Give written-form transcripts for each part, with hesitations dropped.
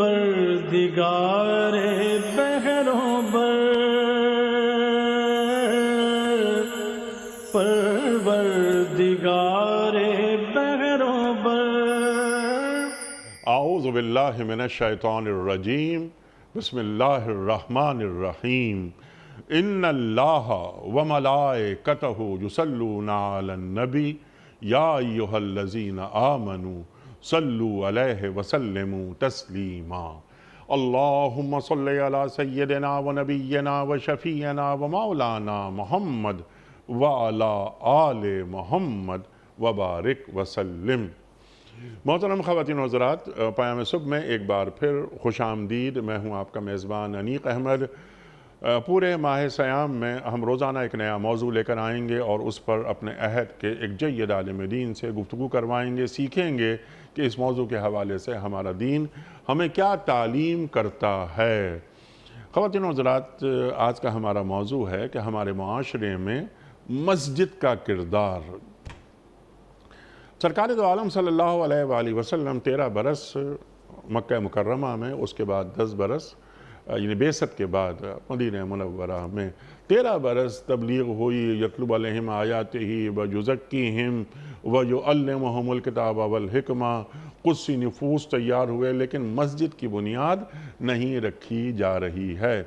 پروردگار بحروں بر، پروردگار بحروں بر۔ اعوذ باللہ من الشیطان الرجیم، بسم اللہ الرحمن الرحیم۔ ان اللہ وملائکتہ یصلون علی النبی یا ایہا الذین آمنوا صلوا علیہ وسلموا تسلیما۔ اللہم صلی علی سیدنا ونبینا وشفیعنا ومولانا محمد وعلی آل محمد وبارک وسلم۔ محترم خواتین و حضرات، پیام صبح میں ایک بار پھر خوش آمدید۔ میں ہوں آپ کا میزبان انیق احمد۔ پورے ماہ سیام میں ہم روزانہ ایک نیا موضوع لے کر آئیں گے اور اس پر اپنے عہد کے ایک جید عالم دین سے گفتگو کروائیں گے، سیکھیں گے کہ اس موضوع کے حوالے سے ہمارا دین ہمیں کیا تعلیم کرتا ہے۔ خواتین و حضرات، آج کا ہمارا موضوع ہے کہ ہمارے معاشرے میں مسجد کا کردار۔ سرکار دو عالم صلی اللہ علیہ وآلہ وسلم 13 برس مکہ مکرمہ میں، اس کے بعد 10 برس یعنی بعثت کے بعد مدینہ منورہ میں 13 برس تبلیغ ہوئی۔ یتلو علیہم آیاتہ ویزکیہم ویعلمہم الکتاب والحکمہ، قدسی نفوس تیار ہوئے، لیکن مسجد کی بنیاد نہیں رکھی جا رہی ہے۔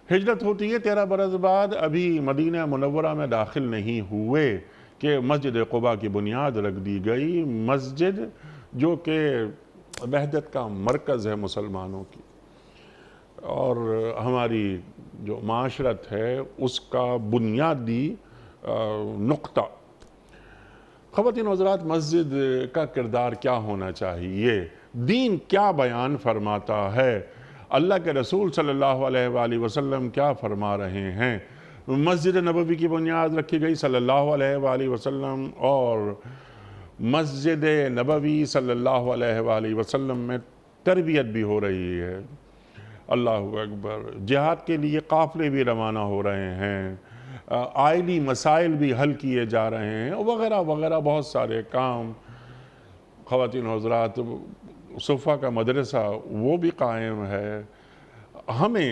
ہجرت ہوتی ہے 13 برس بعد، ابھی مدینہ منورہ میں داخل نہیں ہوئے کہ مسجد قباء کی بنیاد رکھ دی گئی۔ مسجد جو کہ وحدت کا مرکز ہے مسلمانوں کی، اور ہماری جو معاشرت ہے اس کا بنیادی نقطہ۔ خواتین و حضرات، مسجد کا کردار کیا ہونا چاہیے؟ دین کیا بیان فرماتا ہے؟ اللہ کے رسول صلی اللہ علیہ وآلہ وسلم کیا فرما رہے ہیں؟ مسجد نبوی کی بنیاد رکھی گئی صلی اللہ علیہ وآلہ وسلم، اور مسجد نبوی صلی اللہ علیہ وآلہ وسلم میں تربیت بھی ہو رہی ہے۔ اللہ اکبر۔ جہاد کے لیے قافلے بھی روانہ ہو رہے ہیں، آئلی مسائل بھی حل کیے جا رہے ہیں، وغیرہ وغیرہ بہت سارے کام۔ خواتین و حضرات، صفہ کا مدرسہ وہ بھی قائم ہے۔ ہمیں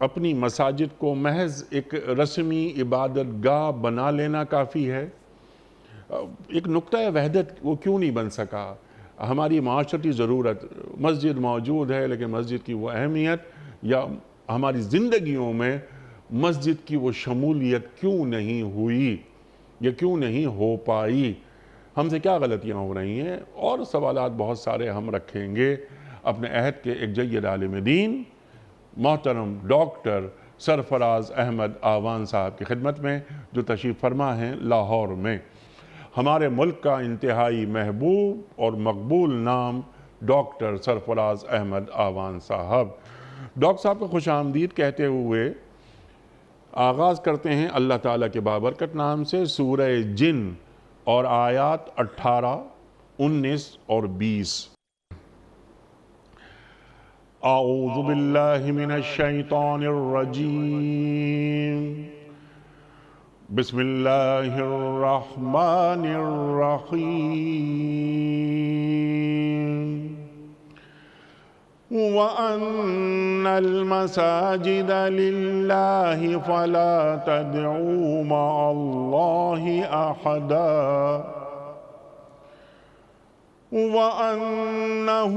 اپنی مساجد کو محض ایک رسمی عبادت گاہ بنا لینا کافی ہے؟ ایک نقطہ وحدت وہ کیوں نہیں بن سکا؟ ہماری معاشرتی ضرورت، مسجد موجود ہے لیکن مسجد کی وہ اہمیت یا ہماری زندگیوں میں مسجد کی وہ شمولیت کیوں نہیں ہوئی یا کیوں نہیں ہو پائی؟ ہم سے کیا غلطیاں ہو رہی ہیں؟ اور سوالات بہت سارے ہم رکھیں گے اپنے عہد کے ایک جید عالم دین محترم ڈاکٹر سرفراز احمد آوان صاحب کی خدمت میں، جو تشریف فرما ہیں لاہور میں۔ ہمارے ملک کا انتہائی محبوب اور مقبول نام ڈاکٹر سرفراز احمد آوان صاحب۔ ڈاکٹر صاحب کو خوش آمدید کہتے ہوئے آغاز کرتے ہیں اللہ تعالیٰ کے بابرکت نام سے، سورہ جن اور آیات 18، 19 اور 20۔ اعوذ باللہ من الشیطان الرجیم، بسم اللہ الرحمن الرحیم۔ وَأَنَّ الْمَسَاجِدَ لِلَّهِ فَلَا تَدْعُوا مَعَ اللَّهِ أَحَدًا وَأَنَّهُ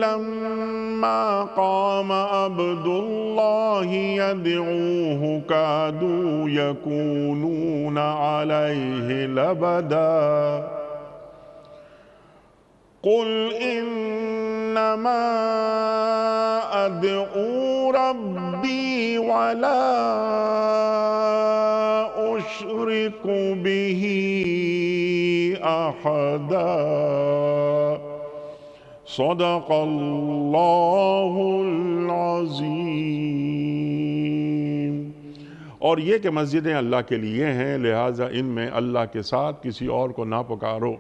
لَمَّا قَامَ عَبْدُ اللَّهِ يَدْعُوهُ كَادُوا يَكُونُونَ عَلَيْهِ لَبَدًا قُلْ إِنَّمَا أَدْعُو رَبِّي وَلَا أُشْرِكُ بِهِ أَحَدًا صدق اللہ العظیم۔ اور یہ کہ مسجدیں اللہ کے لیے ہیں، لہٰذا ان میں اللہ کے ساتھ کسی اور کو نہ پکارو۔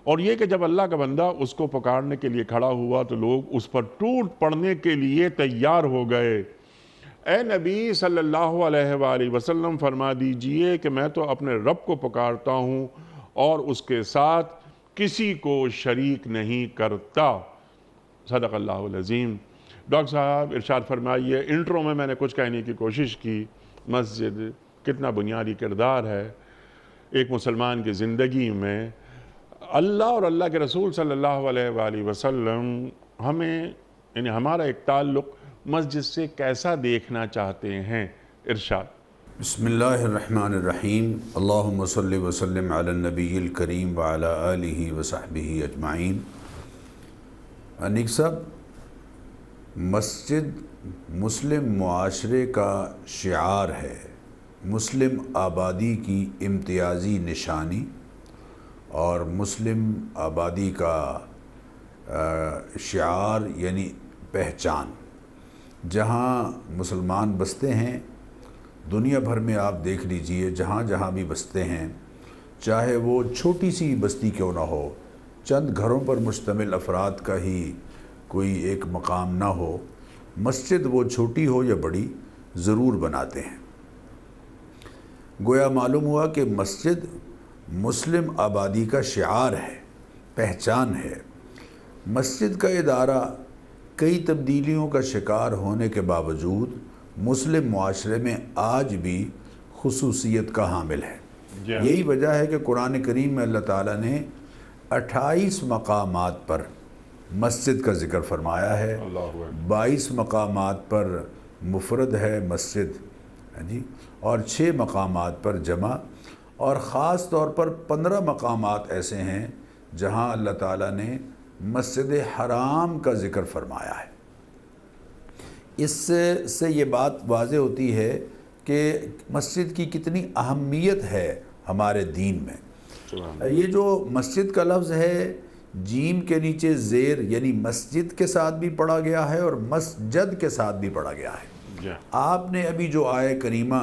اور یہ کہ جب اللہ کا بندہ اس کو پکارنے کے لیے کھڑا ہوا تو لوگ اس پر ٹوٹ پڑنے کے لیے تیار ہو گئے۔ اے نبی صلی اللہ علیہ وآلہ وسلم، فرما دیجئے کہ میں تو اپنے رب کو پکارتا ہوں اور اس کے ساتھ کسی کو شریک نہیں کرتا۔ صدق اللہ العظیم۔ ڈاکٹر صاحب ارشاد فرمائیے، انٹرو میں نے کچھ کہنے کی کوشش کی، مسجد کتنا بنیادی کردار ہے ایک مسلمان کی زندگی میں۔ اللہ اور اللہ کے رسول صلی اللہ علیہ وآلہ وسلم ہمیں یعنی ہمارا ایک تعلق مسجد سے کیسا دیکھنا چاہتے ہیں؟ ارشاد۔ بسم اللہ الرحمن الرحیم، اللہم صلی وسلم علی النبی الکریم وعلی آلہ وصحبہ اجمعین۔ انیق صاحب، مسجد مسلم معاشرے کا شعار ہے، مسلم آبادی کی امتیازی نشانی اور مسلم آبادی کا شعار یعنی پہچان۔ جہاں مسلمان بستے ہیں دنیا بھر میں، آپ دیکھ لیجئے جہاں جہاں بھی بستے ہیں، چاہے وہ چھوٹی سی بستی کیوں نہ ہو، چند گھروں پر مشتمل افراد کا ہی کوئی ایک مقام نہ ہو، مسجد وہ چھوٹی ہو یا بڑی ضرور بناتے ہیں۔ گویا معلوم ہوا کہ مسجد مسلم آبادی کا شعار ہے، پہچان ہے۔ مسجد کا ادارہ کئی تبدیلیوں کا شکار ہونے کے باوجود مسلم معاشرے میں آج بھی خصوصیت کا حامل ہے۔ یہی وجہ ہے کہ قرآن کریم میں اللہ تعالیٰ نے 28 مقامات پر مسجد کا ذکر فرمایا ہے، 22 مقامات پر مفرد ہے مسجد جی، اور 6 مقامات پر جمع، اور خاص طور پر 15 مقامات ایسے ہیں جہاں اللہ تعالیٰ نے مسجد حرام کا ذکر فرمایا ہے۔ اس سے یہ بات واضح ہوتی ہے کہ مسجد کی کتنی اہمیت ہے ہمارے دین میں۔ یہ جو مسجد کا لفظ ہے، جیم کے نیچے زیر یعنی مسجد کے ساتھ بھی پڑھا گیا ہے اور مسجد کے ساتھ بھی پڑھا گیا ہے۔ آپ نے ابھی جو آیت کریمہ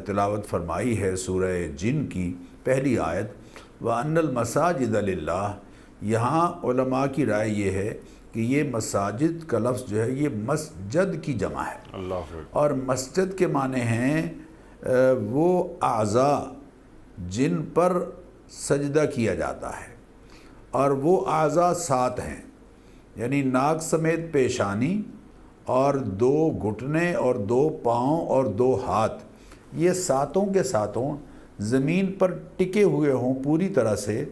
تلاوت فرمائی ہے سورہ جن کی پہلی آیت، وَأَنَّ الْمَسَاجِدَ لِلَّهِ، یہاں علماء کی رائے یہ ہے کہ یہ مساجد کا لفظ جو ہے یہ مسجد کی جمع ہے، اور مسجد کے معنی ہیں وہ اعضاء جن پر سجدہ کیا جاتا ہے، اور وہ اعضاء 7 ہیں، یعنی ناک سمیت پیشانی اور 2 گھٹنے اور 2 پاؤں اور 2 ہاتھ، یہ ساتوں کے ساتوں زمین پر ٹکے ہوئے ہوں پوری طرح سے،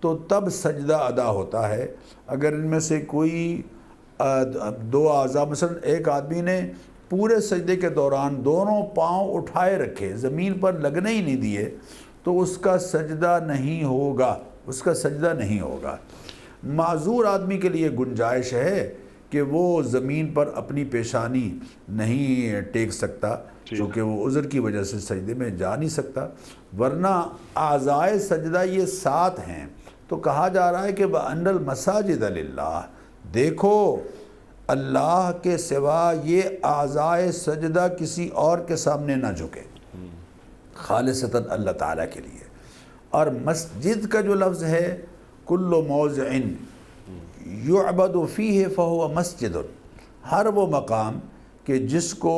تو تب سجدہ ادا ہوتا ہے۔ اگر ان میں سے کوئی 2 اعضاء، مثلا ایک آدمی نے پورے سجدے کے دوران دونوں پاؤں اٹھائے رکھے، زمین پر لگنے ہی نہیں دیے، تو اس کا سجدہ نہیں ہوگا، اس کا سجدہ نہیں ہوگا۔ معذور آدمی کے لیے گنجائش ہے کہ وہ زمین پر اپنی پیشانی نہیں ٹیک سکتا، چونکہ وہ عذر کی وجہ سے سجدے میں جا نہیں سکتا، ورنہ اعضائے سجدہ یہ 7 ہیں۔ تو کہا جا رہا ہے کہ وَأَنَّ الْمَسَاجِدَ لِلَّهِ، دیکھو اللہ کے سوا یہ اعضائے سجدہ کسی اور کے سامنے نہ جھکے، خالصتاً اللہ تعالیٰ کے لیے۔ اور مسجد کا جو لفظ ہے، کل موضع یعبد فیہ فہو مسجد، ہر وہ مقام کہ جس کو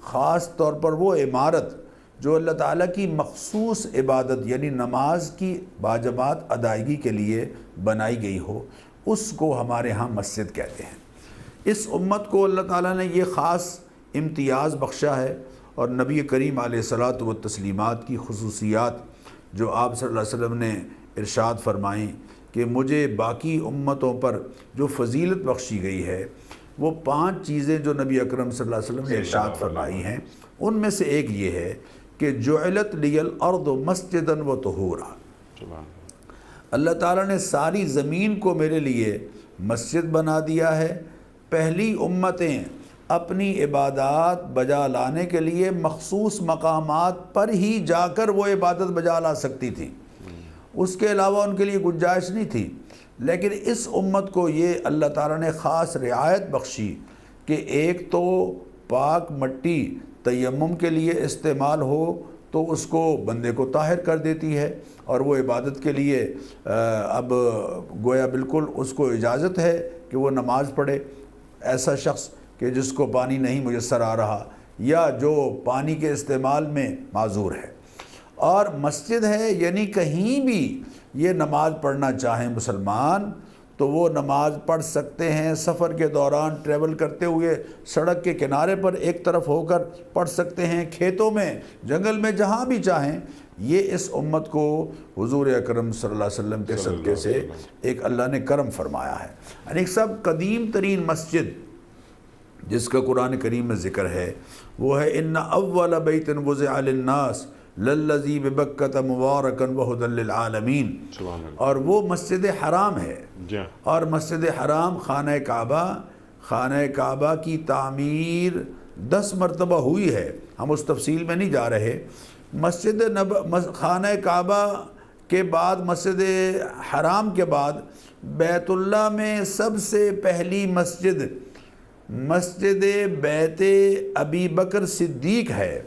خاص طور پر وہ عمارت جو اللہ تعالیٰ کی مخصوص عبادت یعنی نماز کی باجماعت ادائیگی کے لیے بنائی گئی ہو، اس کو ہمارے ہاں مسجد کہتے ہیں۔ اس امت کو اللہ تعالیٰ نے یہ خاص امتیاز بخشا ہے، اور نبی کریم علیہ الصلاۃ والتسلیمات کی خصوصیات جو آپ صلی اللہ علیہ وسلم نے ارشاد فرمائیں کہ مجھے باقی امتوں پر جو فضیلت بخشی گئی ہے، وہ 5 چیزیں جو نبی اکرم صلی اللہ علیہ وسلم نے ارشاد فرمائی ہیں، ان میں سے ایک یہ ہے کہ جعلت لی الارض مسجدا و طہورا، اللہ تعالیٰ نے ساری زمین کو میرے لیے مسجد بنا دیا ہے۔ پہلی امتیں اپنی عبادات بجا لانے کے لیے مخصوص مقامات پر ہی جا کر وہ عبادت بجا لا سکتی تھیں، اس کے علاوہ ان کے لیے گنجائش نہیں تھی۔ لیکن اس امت کو یہ اللہ تعالیٰ نے خاص رعایت بخشی کہ ایک تو پاک مٹی تیمم کے لیے استعمال ہو تو اس کو بندے کو طاہر کر دیتی ہے، اور وہ عبادت کے لیے اب گویا بالکل اس کو اجازت ہے کہ وہ نماز پڑھے۔ ایسا شخص کہ جس کو پانی نہیں میسر آ رہا یا جو پانی کے استعمال میں معذور ہے، اور مسجد ہے یعنی کہیں بھی یہ نماز پڑھنا چاہیں مسلمان تو وہ نماز پڑھ سکتے ہیں، سفر کے دوران ٹریول کرتے ہوئے سڑک کے کنارے پر ایک طرف ہو کر پڑھ سکتے ہیں، کھیتوں میں، جنگل میں، جہاں بھی چاہیں۔ یہ اس امت کو حضور اکرم صلی اللہ علیہ وسلم کے صدقے سے ایک اللہ نے کرم فرمایا ہے۔ ایک سب قدیم ترین مسجد جس کا قرآن کریم میں ذکر ہے وہ ہے ان اول بیت وضع للناس للذی ببکۃ مبارکا وہدی للعالمین، اور وہ مسجد حرام ہے۔ اور مسجد حرام خانہ کعبہ کی تعمیر 10 مرتبہ ہوئی ہے، ہم اس تفصیل میں نہیں جا رہے۔ خانہ کعبہ کے بعد، مسجد حرام کے بعد، بیت اللہ میں سب سے پہلی مسجد بیت ابی بکر صدیق ہے۔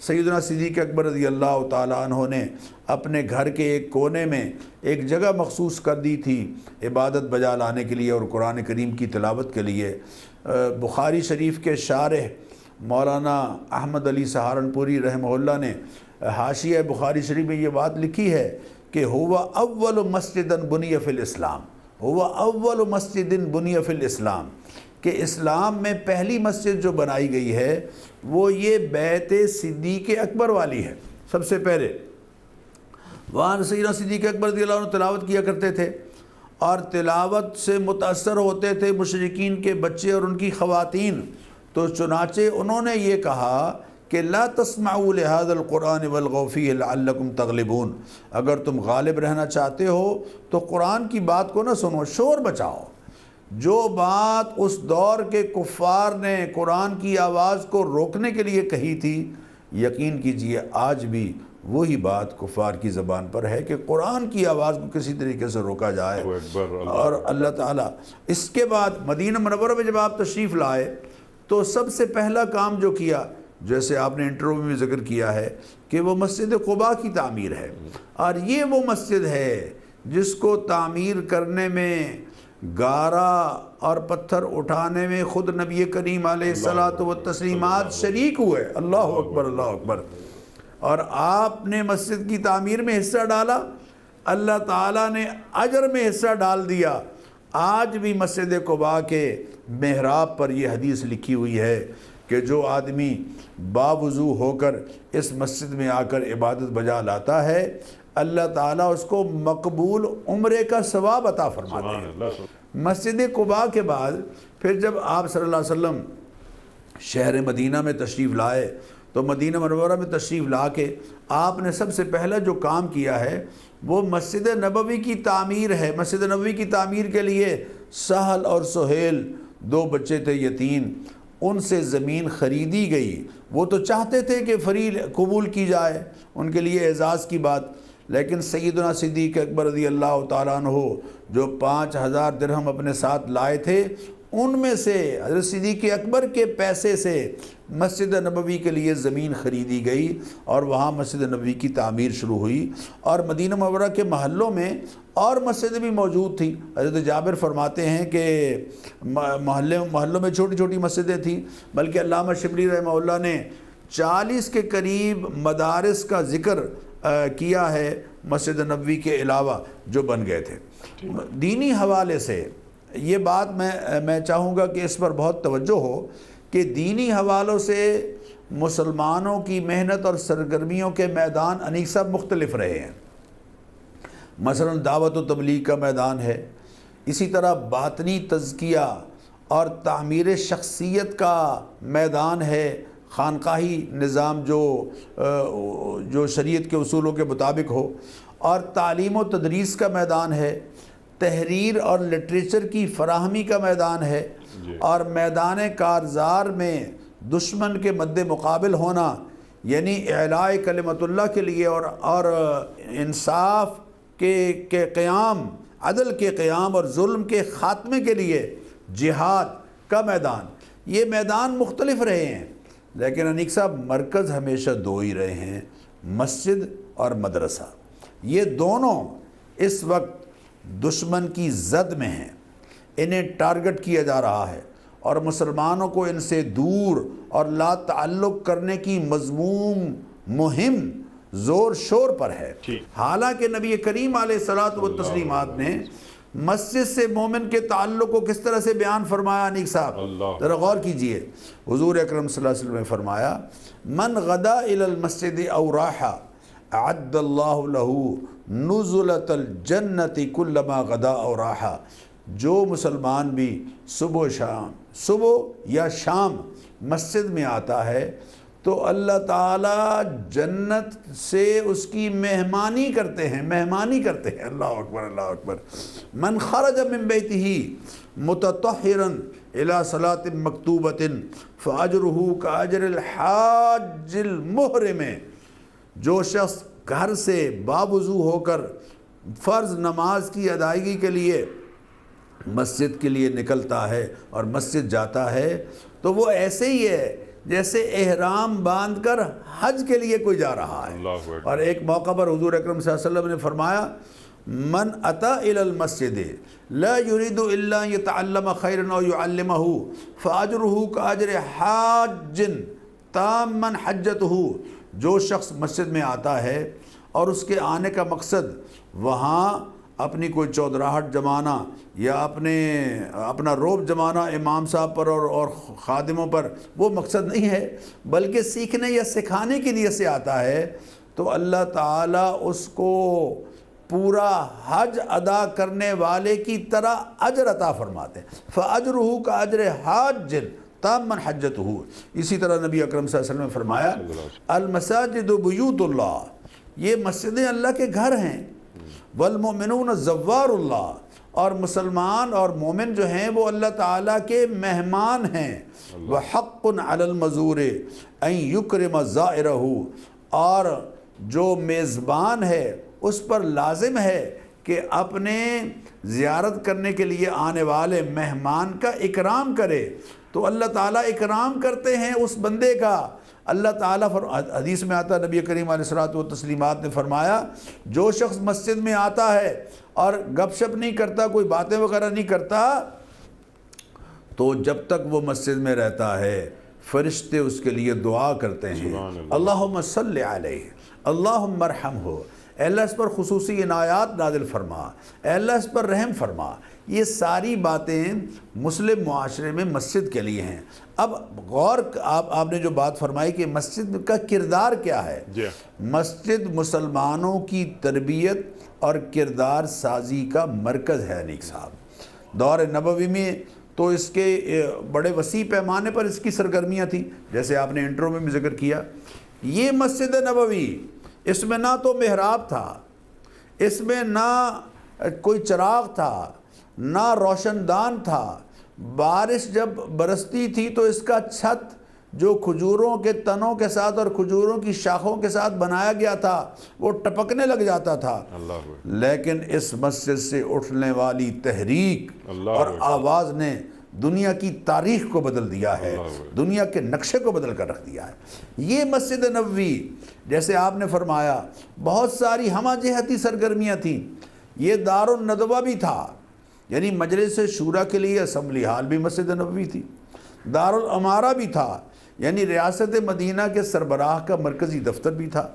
سیدنا صدیق اکبر رضی اللہ تعالیٰ عنہ نے اپنے گھر کے ایک کونے میں ایک جگہ مخصوص کر دی تھی عبادت بجا لانے کے لیے اور قرآن کریم کی تلاوت کے لیے۔ بخاری شریف کے شارح مولانا احمد علی سہارنپوری رحمہ اللہ نے حاشیہ بخاری شریف میں یہ بات لکھی ہے کہ ہوا اول مسجد بنی فی الاسلام، ہوا اول مسجد بنی فی الاسلام، کہ اسلام میں پہلی مسجد جو بنائی گئی ہے وہ یہ بیت صدیق اکبر والی ہے۔ سب سے پہلے وہاں سیدنا صدیق اکبر رضی اللہ عنہ تلاوت کیا کرتے تھے، اور تلاوت سے متاثر ہوتے تھے مشرکین کے بچے اور ان کی خواتین، تو چنانچہ انہوں نے یہ کہا کہ لا تسمعوا لهذا القرآن والغوا فیہ لعلکم تغلبون، اگر تم غالب رہنا چاہتے ہو تو قرآن کی بات کو نہ سنو، شور بچاؤ۔ جو بات اس دور کے کفار نے قرآن کی آواز کو روکنے کے لیے کہی تھی، یقین کیجئے آج بھی وہی بات کفار کی زبان پر ہے کہ قرآن کی آواز کو کسی طریقے سے روکا جائے۔ اور اللہ تعالیٰ اس کے بعد مدینہ منورہ میں جب آپ تشریف لائے تو سب سے پہلا کام جو کیا، جیسے آپ نے انٹرویو میں ذکر کیا ہے، کہ وہ مسجد قباء کی تعمیر ہے۔ اور یہ وہ مسجد ہے جس کو تعمیر کرنے میں، گارا اور پتھر اٹھانے میں خود نبی کریم علیہ الصلاۃ والتسلیمات شریک ہوئے۔ اللہ اکبر، اللہ اکبر۔ اور آپ نے مسجد کی تعمیر میں حصہ ڈالا، اللہ تعالیٰ نے اجر میں حصہ ڈال دیا۔ آج بھی مسجد قباء کے محراب پر یہ حدیث لکھی ہوئی ہے کہ جو آدمی باوضو ہو کر اس مسجد میں آ کر عبادت بجا لاتا ہے، اللہ تعالیٰ اس کو مقبول عمرے کا ثواب عطا فرماتے ہیں۔ مسجد قباء کے بعد پھر جب آپ صلی اللہ علیہ وسلم شہر مدینہ میں تشریف لائے تو مدینہ منورہ میں تشریف لا کے آپ نے سب سے پہلا جو کام کیا ہے وہ مسجد نبوی کی تعمیر ہے۔ مسجد نبوی کی تعمیر کے لیے سہل اور سہیل 2 بچے تھے یتیم، ان سے زمین خریدی گئی۔ وہ تو چاہتے تھے کہ فری قبول کی جائے، ان کے لیے اعزاز کی بات، لیکن سیدنا صدیق اکبر رضی اللہ تعالیٰ عنہ جو 5000 درہم اپنے ساتھ لائے تھے، ان میں سے حضرت صدیق اکبر کے پیسے سے مسجد نبوی کے لیے زمین خریدی گئی اور وہاں مسجد نبوی کی تعمیر شروع ہوئی۔ اور مدینہ منورہ کے محلوں میں اور مسجدیں بھی موجود تھیں۔ حضرت جابر فرماتے ہیں کہ محلوں میں چھوٹی چھوٹی مسجدیں تھیں، بلکہ علامہ شبلی رحمہ اللہ نے 40 کے قریب مدارس کا ذکر کیا ہے مسجد نبوی کے علاوہ جو بن گئے تھے۔ دینی حوالے سے یہ بات میں چاہوں گا کہ اس پر بہت توجہ ہو کہ دینی حوالوں سے مسلمانوں کی محنت اور سرگرمیوں کے میدان انیک سب مختلف رہے ہیں۔ مثلا دعوت و تبلیغ کا میدان ہے، اسی طرح باطنی تزکیہ اور تعمیر شخصیت کا میدان ہے، خانقاہی نظام جو شریعت کے اصولوں کے مطابق ہو، اور تعلیم و تدریس کا میدان ہے، تحریر اور لٹریچر کی فراہمی کا میدان ہے، اور میدان کارزار میں دشمن کے مد مقابل ہونا، یعنی اعلاء کلمت اللہ کے لیے اور انصاف کے قیام، عدل کے قیام اور ظلم کے خاتمے کے لیے جہاد کا میدان۔ یہ میدان مختلف رہے ہیں، لیکن انیک صاحب مرکز ہمیشہ 2 ہی رہے ہیں، مسجد اور مدرسہ۔ یہ دونوں اس وقت دشمن کی زد میں ہیں، انہیں ٹارگٹ کیا جا رہا ہے اور مسلمانوں کو ان سے دور اور لا تعلق کرنے کی مذموم مہم زور شور پر ہے۔ حالانکہ نبی کریم علیہ الصلوۃ والتسلیمات نے مسجد سے مومن کے تعلق کو کس طرح سے بیان فرمایا انیک صاحب؟ اللہ ذرا غور کیجئے. حضور اکرم صلی اللہ علیہ وسلم نے فرمایا من غدا الى المسجد او راحا اعد اللہ له نزلۃ الجنت کلما غدا او راحا. جو مسلمان بھی صبح یا شام مسجد میں آتا ہے تو اللہ تعالیٰ جنت سے اس کی مہمانی کرتے ہیں. اللہ اکبر اللہ اکبر. من خرج من بیتہ متطہرا الی صلاۃ مکتوبۃ فاجرہ کاجر الحاج المحرم. جو شخص گھر سے باوضو ہو کر فرض نماز کی ادائیگی کے لیے مسجد کے لیے نکلتا ہے اور مسجد جاتا ہے تو وہ ایسے ہی ہے جیسے احرام باندھ کر حج کے لیے کوئی جا رہا ہے. اور ایک موقع پر حضور اکرم صلی اللہ علیہ وسلم نے فرمایا من اتا الی المسجد لا يريد الا ان يتعلم خيرا او يعلمه فاجره كاجر حاج تاما حجته. جو شخص مسجد میں آتا ہے اور اس کے آنے کا مقصد وہاں اپنی کوئی چودراہٹ جمانا یا اپنا روب جمانا امام صاحب پر اور خادموں پر، وہ مقصد نہیں ہے، بلکہ سیکھنے یا سکھانے کی نیت سے آتا ہے، تو اللہ تعالیٰ اس کو پورا حج ادا کرنے والے کی طرح اجر عطا فرماتے ہیں. فَأَجْرُهُ كَأَجْرِ حَاجٍ تَامًّا حَجَّتُهُ. اسی طرح نبی اکرم صلی اللہ علیہ وسلم نے فرمایا المساجد بیوت اللہ، یہ مسجدیں اللہ کے گھر ہیں. والمؤمنون زوار اللہ، اور مسلمان اور مومن جو ہیں وہ اللہ تعالیٰ کے مہمان ہیں. وحق علی المزور ان یکرم زائرہ، اور جو میزبان ہے اس پر لازم ہے کہ اپنے زیارت کرنے کے لیے آنے والے مہمان کا اکرام کرے. تو اللہ تعالیٰ اکرام کرتے ہیں اس بندے کا. اللہ تعالیٰ حدیث میں آتا، نبی کریم علیہ الصلوۃ والتسلیمات نے فرمایا جو شخص مسجد میں آتا ہے اور گپ شپ نہیں کرتا، کوئی باتیں وغیرہ نہیں کرتا، تو جب تک وہ مسجد میں رہتا ہے فرشتے اس کے لیے دعا کرتے ہیں اللہم صلی علیہ اللہم ارحمہ، اے اللہ اس پر خصوصی عنایات نازل فرما، اے اللہ اس پر رحم فرما. یہ ساری باتیں مسلم معاشرے میں مسجد کے لیے ہیں. اب غور آپ نے جو بات فرمائی کہ مسجد کا کردار کیا ہے. مسجد مسلمانوں کی تربیت اور کردار سازی کا مرکز ہے. نیک صاحب دور نبوی میں تو اس کے بڑے وسیع پیمانے پر اس کی سرگرمیاں تھیں، جیسے آپ نے انٹرو میں بھی ذکر کیا. یہ مسجد نبوی، اس میں نہ تو محراب تھا، اس میں نہ کوئی چراغ تھا، نہ روشن دان تھا. بارش جب برستی تھی تو اس کا چھت جو کھجوروں کے تنوں کے ساتھ اور کھجوروں کی شاخوں کے ساتھ بنایا گیا تھا وہ ٹپکنے لگ جاتا تھا. لیکن اس مسجد سے اٹھنے والی تحریک اور آواز نے دنیا کی تاریخ کو بدل دیا ہے، دنیا کے نقشے کو بدل کر رکھ دیا ہے. یہ مسجد نبوی جیسے آپ نے فرمایا بہت ساری ہمہ جہتی سرگرمیاں تھیں. یہ دار الندوہ بھی تھا، یعنی مجلس شورا کے لیے اسمبلی ہال بھی مسجد نبوی تھی. دار الامارہ بھی تھا، یعنی ریاست مدینہ کے سربراہ کا مرکزی دفتر بھی تھا.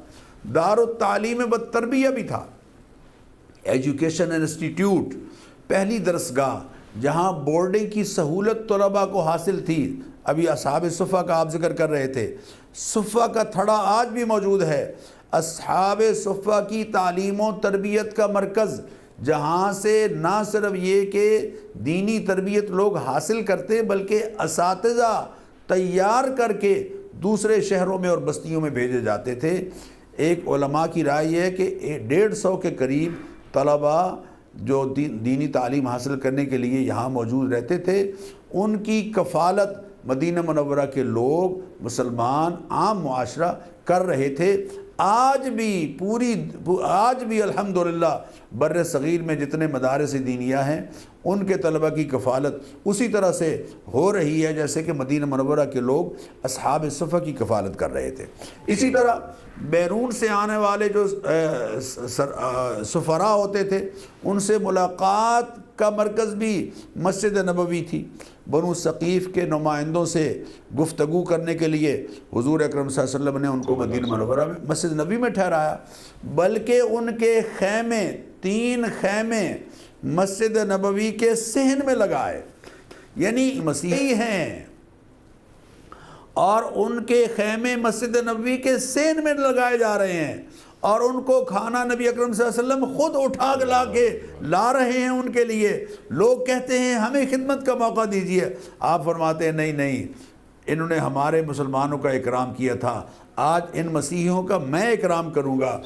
دار التعلیم و تربیہ بھی تھا، ایجوکیشن انسٹیٹیوٹ، پہلی درسگاہ جہاں بورڈنگ کی سہولت طلباء کو حاصل تھی. ابھی اصحاب صفہ کا آپ ذکر کر رہے تھے، صفہ کا تھڑا آج بھی موجود ہے. اصحاب صفہ کی تعلیم و تربیت کا مرکز، جہاں سے نہ صرف یہ کہ دینی تربیت لوگ حاصل کرتے بلکہ اساتذہ تیار کر کے دوسرے شہروں میں اور بستیوں میں بھیجے جاتے تھے. ایک علماء کی رائے یہ ہے کہ 150 کے قریب طلباء جو دینی تعلیم حاصل کرنے کے لیے یہاں موجود رہتے تھے، ان کی کفالت مدینہ منورہ کے لوگ، مسلمان، عام معاشرہ کر رہے تھے. آج بھی الحمدللہ بر صغیر میں جتنے مدارس دینیہ ہیں ان کے طلبہ کی کفالت اسی طرح سے ہو رہی ہے جیسے کہ مدینہ منورہ کے لوگ اصحاب صفہ کی کفالت کر رہے تھے. اسی طرح بیرون سے آنے والے جو سفراء ہوتے تھے ان سے ملاقات کا مرکز بھی مسجد نبوی تھی. بنو ثقیف کے نمائندوں سے گفتگو کرنے کے لیے حضور اکرم صلی اللہ علیہ وسلم نے ان کو مدینہ منورہ میں مسجد نبوی میں ٹھہرایا، بلکہ ان کے خیمے 3 خیمے مسجد نبوی کے صحن میں لگائے، یعنی مسیحی ہیں اور ان کے خیمے مسجد نبوی کے صحن میں لگائے جا رہے ہیں، اور ان کو کھانا نبی اکرم صلی اللہ علیہ وسلم خود اٹھا کے لا رہے ہیں ان کے لیے۔ لوگ کہتے ہیں ہمیں خدمت کا موقع دیجیے، آپ فرماتے ہیں نہیں نہیں، انہوں نے ہمارے مسلمانوں کا اکرام کیا تھا، آج ان مسیحیوں کا میں اکرام کروں گا۔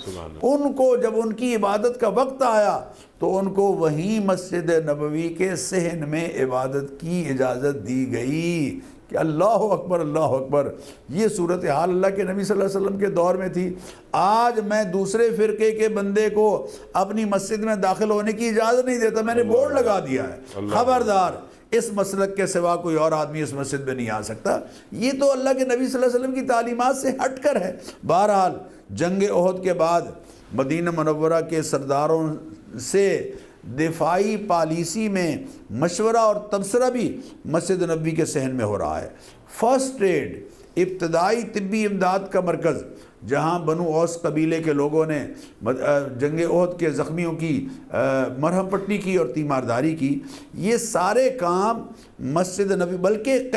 ان کو جب ان کی عبادت کا وقت آیا تو ان کو وہیں مسجد نبوی کے صحن میں عبادت کی اجازت دی گئی کہ اللہ اکبر اللہ اکبر۔ یہ صورتحال اللہ کے نبی صلی اللہ علیہ وسلم کے دور میں تھی۔ آج میں دوسرے فرقے کے بندے کو اپنی مسجد میں داخل ہونے کی اجازت نہیں دیتا، میں نے بورڈ لگا دیا ہے، خبردار اس مسلک کے سوا کوئی اور آدمی اس مسجد میں نہیں آ سکتا۔ یہ تو اللہ کے نبی صلی اللہ علیہ وسلم کی تعلیمات سے ہٹ کر ہے۔ بہرحال جنگ احد کے بعد مدینہ منورہ کے سرداروں سے دفاعی پالیسی میں مشورہ اور تبصرہ بھی مسجد نبوی کے صحن میں ہو رہا ہے۔ فرسٹ ایڈ، ابتدائی طبی امداد کا مرکز، جہاں بنو اوس قبیلے کے لوگوں نے جنگ احد کے زخمیوں کی مرہم پٹی کی اور تیمارداری کی، یہ سارے کام مسجد نبوی، بلکہ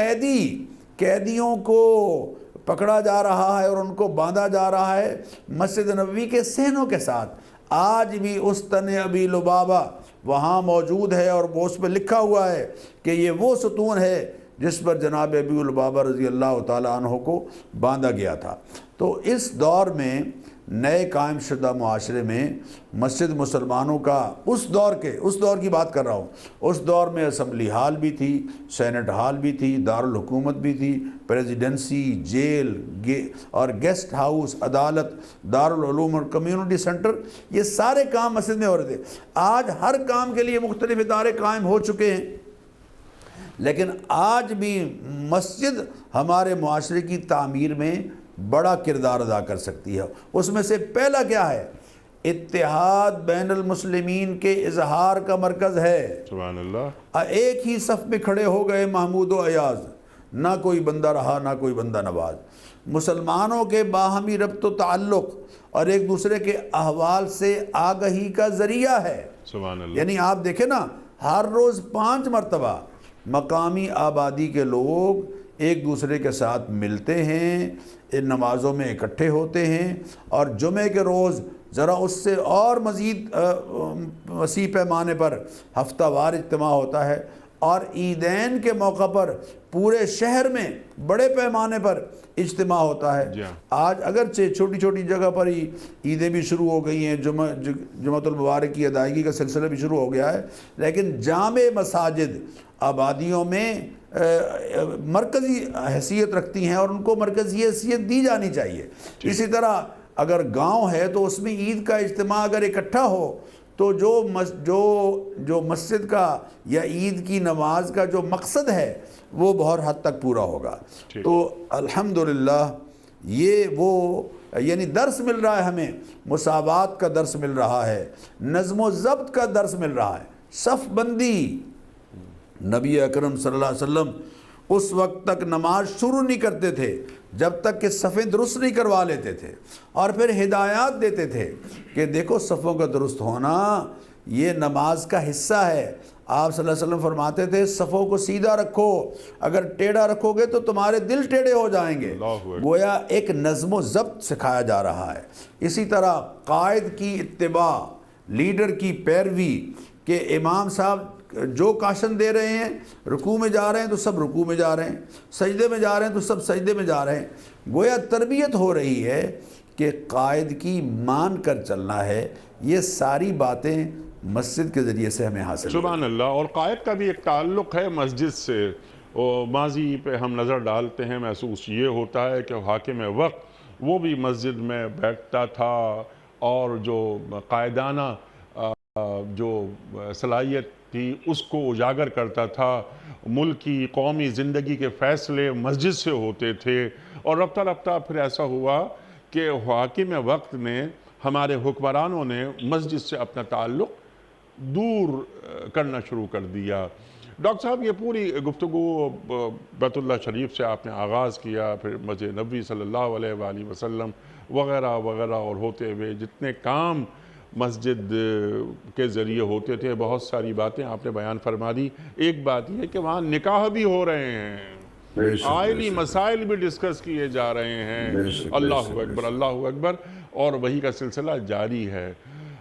قیدیوں کو پکڑا جا رہا ہے اور ان کو باندھا جا رہا ہے مسجد نبوی کے صحنوں کے ساتھ۔ آج بھی اس تن ابی لبابہ وہاں موجود ہے اور اس پہ لکھا ہوا ہے کہ یہ وہ ستون ہے جس پر جناب ابی لبابہ رضی اللہ تعالیٰ عنہ کو باندھا گیا تھا۔ تو اس دور میں نئے قائم شدہ معاشرے میں مسجد مسلمانوں کا اس دور کی بات کر رہا ہوں، اس دور میں اسمبلی ہال بھی تھی، سینٹ ہال بھی تھی، دارالحکومت بھی تھی، پریزیڈنسی، جیل اور گیسٹ ہاؤس، عدالت، دارالعلوم اور کمیونٹی سینٹر، یہ سارے کام مسجد میں ہو رہے تھے۔ آج ہر کام کے لیے مختلف ادارے قائم ہو چکے ہیں، لیکن آج بھی مسجد ہمارے معاشرے کی تعمیر میں بڑا کردار ادا کر سکتی ہے۔ اس میں سے پہلا کیا ہے؟ اتحاد بین المسلمین کے اظہار کا مرکز ہے۔ سبحان اللہ۔ ایک ہی صف میں کھڑے ہو گئے محمود و ایاز، نہ کوئی بندہ رہا نہ کوئی بندہ نواز۔ مسلمانوں کے باہمی ربط و تعلق اور ایک دوسرے کے احوال سے آگہی کا ذریعہ ہے۔ سبحان اللہ۔ یعنی آپ دیکھیں نا، ہر روز 5 مرتبہ مقامی آبادی کے لوگ ایک دوسرے کے ساتھ ملتے ہیں، ان نمازوں میں اکٹھے ہوتے ہیں، اور جمعے کے روز ذرا اس سے اور مزید وسیع پیمانے پر ہفتہ وار اجتماع ہوتا ہے، اور عیدین کے موقع پر پورے شہر میں بڑے پیمانے پر اجتماع ہوتا ہے۔ آج اگرچہ چھوٹی چھوٹی جگہ پر ہی عیدیں بھی شروع ہو گئی ہیں، جمعۃ المبارک کی ادائیگی کا سلسلہ بھی شروع ہو گیا ہے، لیکن جامع مساجد آبادیوں میں مرکزی حیثیت رکھتی ہیں اور ان کو مرکزی حیثیت دی جانی چاہیے۔ اسی طرح اگر گاؤں ہے تو اس میں عید کا اجتماع اگر اکٹھا ہو تو جو مسجد کا یا عید کی نماز کا جو مقصد ہے وہ بہت حد تک پورا ہوگا۔ تو الحمدللہ یہ یعنی درس مل رہا ہے ہمیں، مساوات کا درس مل رہا ہے، نظم و ضبط کا درس مل رہا ہے، صف بندی۔ نبی اکرم صلی اللہ علیہ وسلم اس وقت تک نماز شروع نہیں کرتے تھے جب تک کہ صفیں درست نہیں کروا لیتے تھے، اور پھر ہدایات دیتے تھے کہ دیکھو صفوں کا درست ہونا یہ نماز کا حصہ ہے۔ آپ صلی اللہ علیہ وسلم فرماتے تھے صفوں کو سیدھا رکھو، اگر ٹیڑھا رکھو گے تو تمہارے دل ٹیڑھے ہو جائیں گے۔ گویا ایک نظم و ضبط سکھایا جا رہا ہے۔ اسی طرح قائد کی اتباع، لیڈر کی پیروی، کہ امام صاحب جو کاشن دے رہے ہیں، رکوع میں جا رہے ہیں تو سب رکوع میں جا رہے ہیں، سجدے میں جا رہے ہیں تو سب سجدے میں جا رہے ہیں۔ گویا تربیت ہو رہی ہے کہ قائد کی مان کر چلنا ہے۔ یہ ساری باتیں مسجد کے ذریعے سے ہمیں حاصل ہیں۔ سبحان اللہ۔ اور قائد کا بھی ایک تعلق ہے مسجد سے، اور ماضی پہ ہم نظر ڈالتے ہیں، محسوس یہ ہوتا ہے کہ حاکم وقت وہ بھی مسجد میں بیٹھتا تھا اور جو قائدانہ جو صلاحیت تھی اس کو اجاگر کرتا تھا۔ ملک کی قومی زندگی کے فیصلے مسجد سے ہوتے تھے، اور رفتہ رفتہ پھر ایسا ہوا کہ حاکم وقت نے، ہمارے حکمرانوں نے مسجد سے اپنا تعلق دور کرنا شروع کر دیا۔ ڈاکٹر صاحب، یہ پوری گفتگو بیت اللہ شریف سے آپ نے آغاز کیا، پھر مسجد نبوی صلی اللہ علیہ وآلہ وسلم وغیرہ وغیرہ، اور ہوتے ہوئے جتنے کام مسجد کے ذریعے ہوتے تھے، بہت ساری باتیں آپ نے بیان فرما دی۔ ایک بات یہ ہے کہ وہاں نکاح بھی ہو رہے ہیں، آئلی مسائل بھی ڈسکس کیے جا رہے ہیں۔ اللہ اکبر، اللہ اکبر، اور وہی کا سلسلہ جاری ہے۔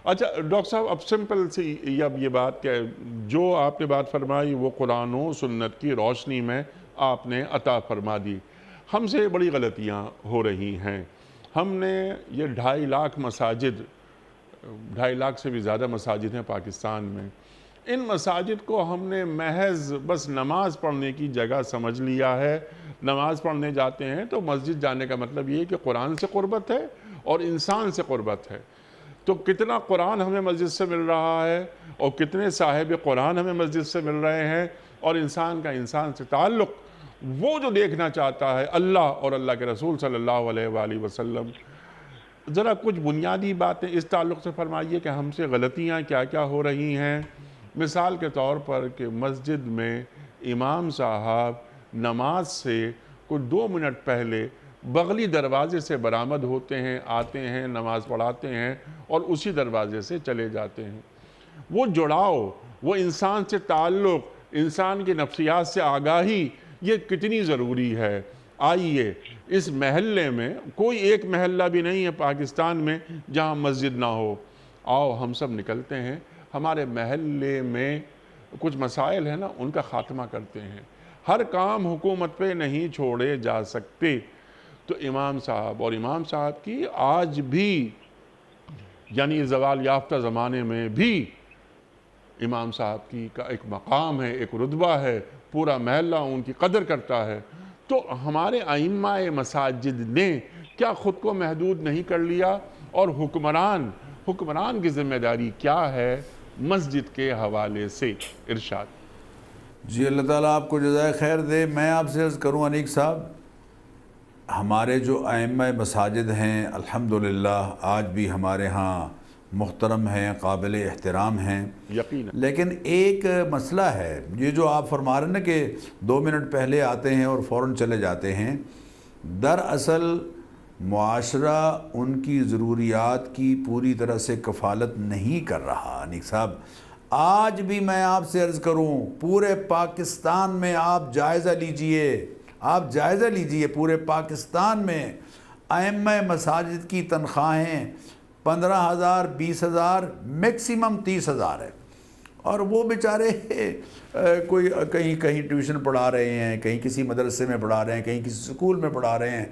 اچھا ڈاکٹر صاحب، اب سمپل سی اب یہ بات کہ جو آپ نے بات فرمائی وہ قرآن و سنت کی روشنی میں آپ نے عطا فرما دی۔ ہم سے بڑی غلطیاں ہو رہی ہیں۔ ہم نے یہ 2.5 لاکھ مساجد، 2.5 لاکھ سے بھی زیادہ مساجد ہیں پاکستان میں، ان مساجد کو ہم نے محض بس نماز پڑھنے کی جگہ سمجھ لیا ہے۔ نماز پڑھنے جاتے ہیں تو مسجد جانے کا مطلب یہ ہے کہ قرآن سے قربت ہے اور انسان سے قربت ہے۔ تو کتنا قرآن ہمیں مسجد سے مل رہا ہے اور کتنے صاحب قرآن ہمیں مسجد سے مل رہے ہیں، اور انسان کا انسان سے تعلق وہ جو دیکھنا چاہتا ہے اللہ اور اللہ کے رسول صلی اللہ علیہ وآلہ وسلم۔ ذرا کچھ بنیادی باتیں اس تعلق سے فرمائیے کہ ہم سے غلطیاں کیا کیا ہو رہی ہیں۔ مثال کے طور پر کہ مسجد میں امام صاحب نماز سے کچھ 2 منٹ پہلے بغلی دروازے سے برآمد ہوتے ہیں، آتے ہیں، نماز پڑھاتے ہیں اور اسی دروازے سے چلے جاتے ہیں۔ وہ جڑاؤ، وہ انسان سے تعلق، انسان کی نفسیات سے آگاہی، یہ کتنی ضروری ہے۔ آئیے، اس محلے میں کوئی ایک محلہ بھی نہیں ہے پاکستان میں جہاں مسجد نہ ہو۔ آؤ ہم سب نکلتے ہیں، ہمارے محلے میں کچھ مسائل ہیں نا، ان کا خاتمہ کرتے ہیں۔ ہر کام حکومت پہ نہیں چھوڑے جا سکتے۔ تو امام صاحب اور امام صاحب کی آج بھی، یعنی زوال یافتہ زمانے میں بھی امام صاحب کی کا ایک مقام ہے، ایک رتبہ ہے، پورا محلہ ان کی قدر کرتا ہے۔ تو ہمارے ائمہ مساجد نے کیا خود کو محدود نہیں کر لیا؟ اور حکمران کی ذمہ داری کیا ہے مسجد کے حوالے سے؟ ارشاد۔ جی اللہ تعالیٰ آپ کو جزائے خیر دے۔ میں آپ سے عرض کروں انیک صاحب، ہمارے جو ائمہ مساجد ہیں الحمدللہ آج بھی ہمارے ہاں محترم ہیں، قابل احترام ہیں، یقیناً۔ لیکن ایک مسئلہ ہے، یہ جو آپ فرما رہے ہیں نا کہ 2 منٹ پہلے آتے ہیں اور فوراً چلے جاتے ہیں، دراصل معاشرہ ان کی ضروریات کی پوری طرح سے کفالت نہیں کر رہا۔ انیک صاحب آج بھی میں آپ سے عرض کروں، پورے پاکستان میں آپ جائزہ لیجئے، پورے پاکستان میں ائمہ مساجد کی تنخواہیں 15,000 20,000 میکسیمم 30,000 ہے، اور وہ بیچارے کوئی کہیں ٹیوشن پڑھا رہے ہیں، کہیں کسی مدرسے میں پڑھا رہے ہیں، کہیں کسی سکول میں پڑھا رہے ہیں،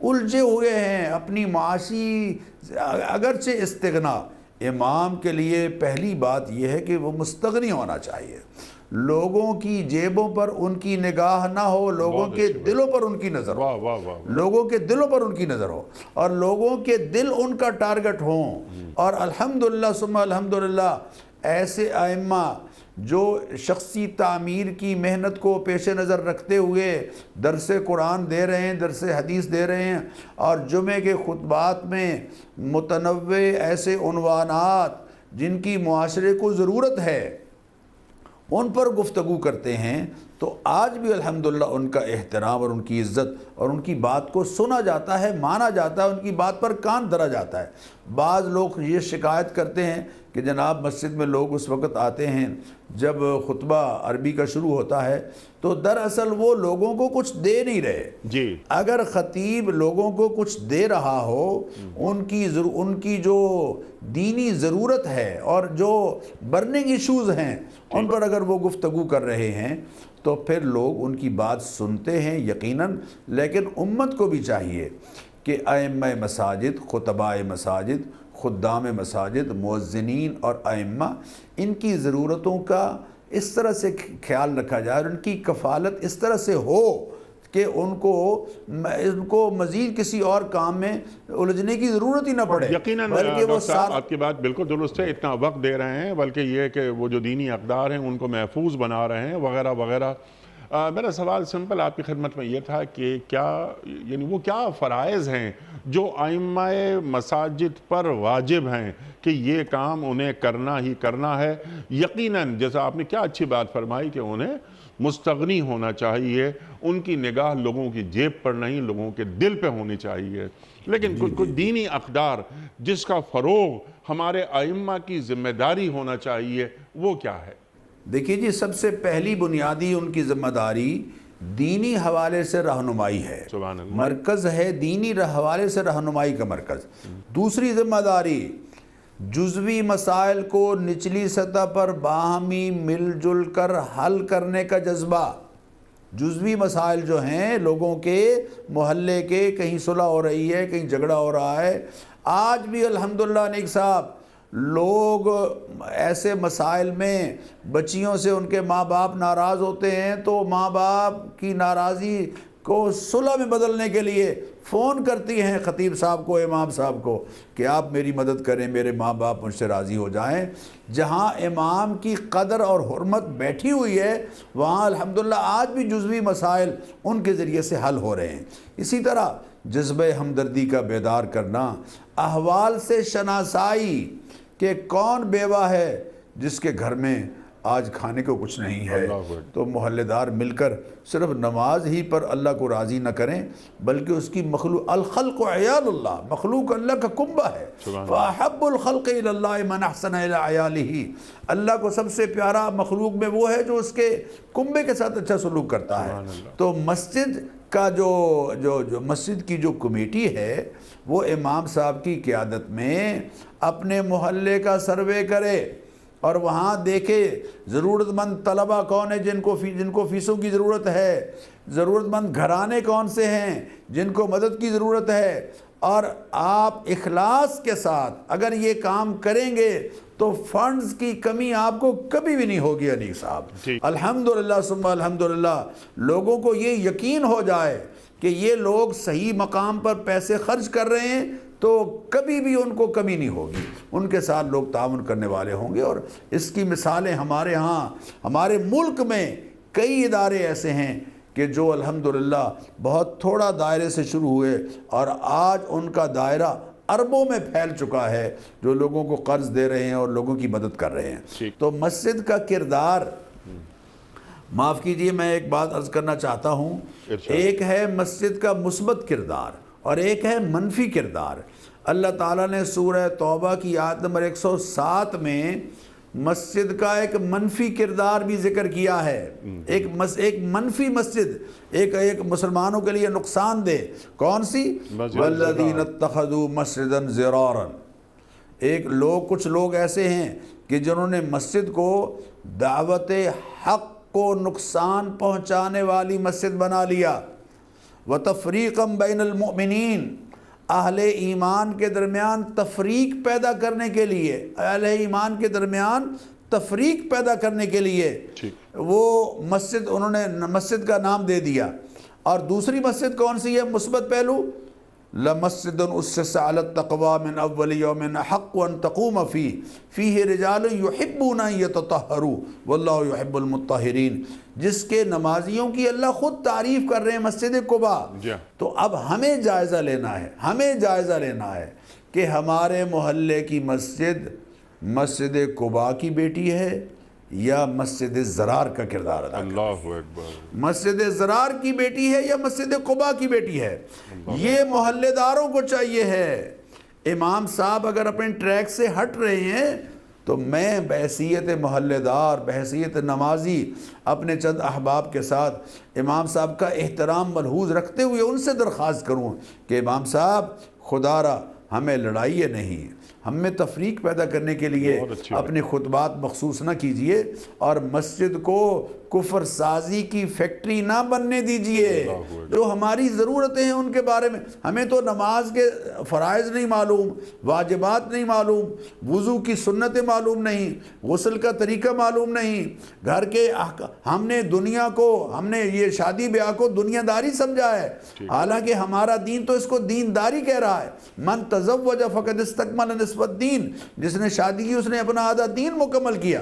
الجھے ہوئے ہیں اپنی معاشی اگرچہ استغنا۔ امام کے لیے پہلی بات یہ ہے کہ وہ مستغنی ہونا چاہیے، لوگوں کی جیبوں پر ان کی نگاہ نہ ہو، لوگوں کے دلوں پر ان کی نظر ہو، لوگوں کے دلوں پر ان کی نظر ہو، اور لوگوں کے دل ان کا ٹارگٹ ہوں۔ اور الحمدللہ ثم الحمدللہ ایسے ائمہ جو شخصی تعمیر کی محنت کو پیش نظر رکھتے ہوئے درس قرآن دے رہے ہیں، درس حدیث دے رہے ہیں، اور جمعے کے خطبات میں متنوع ایسے عنوانات جن کی معاشرے کو ضرورت ہے ان پر گفتگو کرتے ہیں، تو آج بھی الحمدللہ ان کا احترام اور ان کی عزت اور ان کی بات کو سنا جاتا ہے، مانا جاتا ہے، ان کی بات پر کان دھرا جاتا ہے۔ بعض لوگ یہ شکایت کرتے ہیں کہ جناب مسجد میں لوگ اس وقت آتے ہیں جب خطبہ عربی کا شروع ہوتا ہے، تو دراصل وہ لوگوں کو کچھ دے نہیں رہے۔ جی، اگر خطیب لوگوں کو کچھ دے رہا ہو، ان کی جو دینی ضرورت ہے اور جو برننگ ایشوز ہیں ان پر اگر وہ گفتگو کر رہے ہیں تو پھر لوگ ان کی بات سنتے ہیں یقیناً۔ لیکن امت کو بھی چاہیے کہ ائمہ مساجد، خطباء مساجد، خدام مساجد، مؤذنین اور ائمہ، ان کی ضرورتوں کا اس طرح سے خیال رکھا جائے اور ان کی کفالت اس طرح سے ہو کہ ان کو مزید کسی اور کام میں الجھنے کی ضرورت ہی نہ پڑے۔ یقیناً ڈاکٹر صاحب آپ کی بات بالکل درست ہے، اتنا وقت دے رہے ہیں، بلکہ یہ کہ وہ جو دینی اقدار ہیں ان کو محفوظ بنا رہے ہیں وغیرہ وغیرہ۔ میرا سوال سمپل آپ کی خدمت میں یہ تھا کہ وہ کیا فرائض ہیں جو ائمہ مساجد پر واجب ہیں کہ یہ کام انہیں کرنا ہی کرنا ہے؟ یقیناً جیسا آپ نے کیا اچھی بات فرمائی کہ انہیں مستغنی ہونا چاہیے، ان کی نگاہ لوگوں کی جیب پر نہیں، لوگوں کے دل پہ ہونی چاہیے۔ لیکن کچھ دینی اقدار جس کا فروغ ہمارے ائمہ کی ذمہ داری ہونا چاہیے، وہ کیا ہے؟ دیکھیے جی، سب سے پہلی بنیادی ان کی ذمہ داری دینی حوالے سے رہنمائی ہے۔ سبحان اللہ۔ مرکز ہے دینی حوالے سے رہنمائی کا مرکز۔ دوسری ذمہ داری جزوی مسائل کو نچلی سطح پر باہمی مل جل کر حل کرنے کا جذبہ۔ جزوی مسائل جو ہیں لوگوں کے محلے کے، کہیں صلح ہو رہی ہے، کہیں جھگڑا ہو رہا ہے، آج بھی الحمدللہ نیک صاحب لوگ ایسے مسائل میں بچیوں سے ان کے ماں باپ ناراض ہوتے ہیں تو ماں باپ کی ناراضی کو صلح میں بدلنے کے لیے فون کرتی ہیں خطیب صاحب کو، امام صاحب کو کہ آپ میری مدد کریں، میرے ماں باپ مجھ سے راضی ہو جائیں۔ جہاں امام کی قدر اور حرمت بیٹھی ہوئی ہے وہاں الحمدللہ آج بھی جزوی مسائل ان کے ذریعے سے حل ہو رہے ہیں۔ اسی طرح جذبہ ہمدردی کا بیدار کرنا، احوال سے شناسائی کہ کون بیوہ ہے جس کے گھر میں آج کھانے کو کچھ نہیں ہے، تو محلے دار مل کر صرف نماز ہی پر اللہ کو راضی نہ کریں بلکہ اس کی مخلوق، الخلق عیال اللہ، مخلوق اللہ کا کنبہ ہے۔ فَأَحَبُّ الْخَلْقِ إِلَى اللَّهِ مَنْ أَحْسَنَ إِلَىٰ عَيَالِهِ، اللہ کو سب سے پیارا مخلوق میں وہ ہے جو اس کے کنبے کے ساتھ اچھا سلوک کرتا ہے۔ تو مسجد کا جو مسجد کی جو کمیٹی ہے وہ امام صاحب کی قیادت میں اپنے محلے کا سروے کرے اور وہاں دیکھے ضرورت مند طلبہ کون ہیں جن کو فیسوں کی ضرورت ہے، ضرورت مند گھرانے کون سے ہیں جن کو مدد کی ضرورت ہے، اور آپ اخلاص کے ساتھ اگر یہ کام کریں گے تو فنڈز کی کمی آپ کو کبھی بھی نہیں ہوگی انیس صاحب۔ الحمدللہ ثم الحمدللہ لوگوں کو یہ یقین ہو جائے کہ یہ لوگ صحیح مقام پر پیسے خرچ کر رہے ہیں تو کبھی بھی ان کو کمی نہیں ہوگی، ان کے ساتھ لوگ تعاون کرنے والے ہوں گے۔ اور اس کی مثالیں ہمارے ہاں، ہمارے ملک میں کئی ادارے ایسے ہیں کہ جو الحمدللہ بہت تھوڑا دائرے سے شروع ہوئے اور آج ان کا دائرہ اربوں میں پھیل چکا ہے، جو لوگوں کو قرض دے رہے ہیں اور لوگوں کی مدد کر رہے ہیں۔ تو مسجد کا کردار، معاف کیجئے میں ایک بات عرض کرنا چاہتا ہوں، ایک ہے مسجد کا مثبت کردار اور ایک ہے منفی کردار۔ اللہ تعالیٰ نے سورہ توبہ کی آیت نمبر 107 میں مسجد کا ایک منفی کردار بھی ذکر کیا ہے۔ ایک منفی مسجد، ایک مسلمانوں کے لیے نقصان دہ، کون سی؟ وَالَّذِينَ اتَّخَذُوا مَسْجِدًا ضِرَارًا، کچھ لوگ ایسے ہیں کہ جنہوں نے مسجد کو دعوت حق کو نقصان پہنچانے والی مسجد بنا لیا۔ وَتَفْرِيقًا بَيْنَ الْمُؤْمِنِينَ، اہل ایمان کے درمیان تفریق پیدا کرنے کے لیے، اہل ایمان کے درمیان تفریق پیدا کرنے کے لیے وہ مسجد، انہوں نے مسجد کا نام دے دیا۔ اور دوسری مسجد کون سی ہے مثبت پہلو؟ لَمَسْجِدٌ أُسِّسَ عَلَى التَّقْوَىٰ مِنْ أَوَّلِ يَوْمٍ أَحَقُّ أَن تَقُومَ فِيهِ رِجَالٌ يُحِبُّونَ أَن يَتَطَهَّرُوا وَاللَّهُ يُحِبُّ الْمُطَّهِّرِينَ، جس کے نمازیوں کی اللہ خود تعریف کر رہے ہیں مسجد قباء۔ تو اب ہمیں جائزہ لینا ہے کہ ہمارے محلے کی مسجد قباء کی بیٹی ہے یا مسجد زرار کا کردار ادا کرتی ہے۔ اللہ اکبر۔ مسجد زرار کی بیٹی ہے یا مسجد قباء کی بیٹی ہے، یہ محلے داروں کو چاہیے ہے۔ امام صاحب اگر اپنے ٹریک سے ہٹ رہے ہیں تو میں بحیثیت محلے دار، بحیثیت نمازی اپنے چند احباب کے ساتھ امام صاحب کا احترام ملحوظ رکھتے ہوئے ان سے درخواست کروں کہ امام صاحب خدا را ہمیں لڑائیے نہیں، ہم میں تفریق پیدا کرنے کے لیے اپنے خطبات مخصوص نہ کیجئے اور مسجد کو کفر سازی کی فیکٹری نہ بننے دیجئے۔ جو ہماری ضرورتیں ہیں ان کے بارے میں، ہمیں تو نماز کے فرائض نہیں معلوم، واجبات نہیں معلوم، وضو کی سنتیں معلوم نہیں، غسل کا طریقہ معلوم نہیں، گھر کے ہم نے دنیا کو، ہم نے یہ شادی بیاہ کو دنیا داری سمجھا ہے، حالانکہ ہمارا دین تو اس کو دینداری کہہ رہا ہے۔ من تزوج فقد استکمل نصف الدین، جس نے شادی کی اس نے اپنا آدھا دین مکمل کیا۔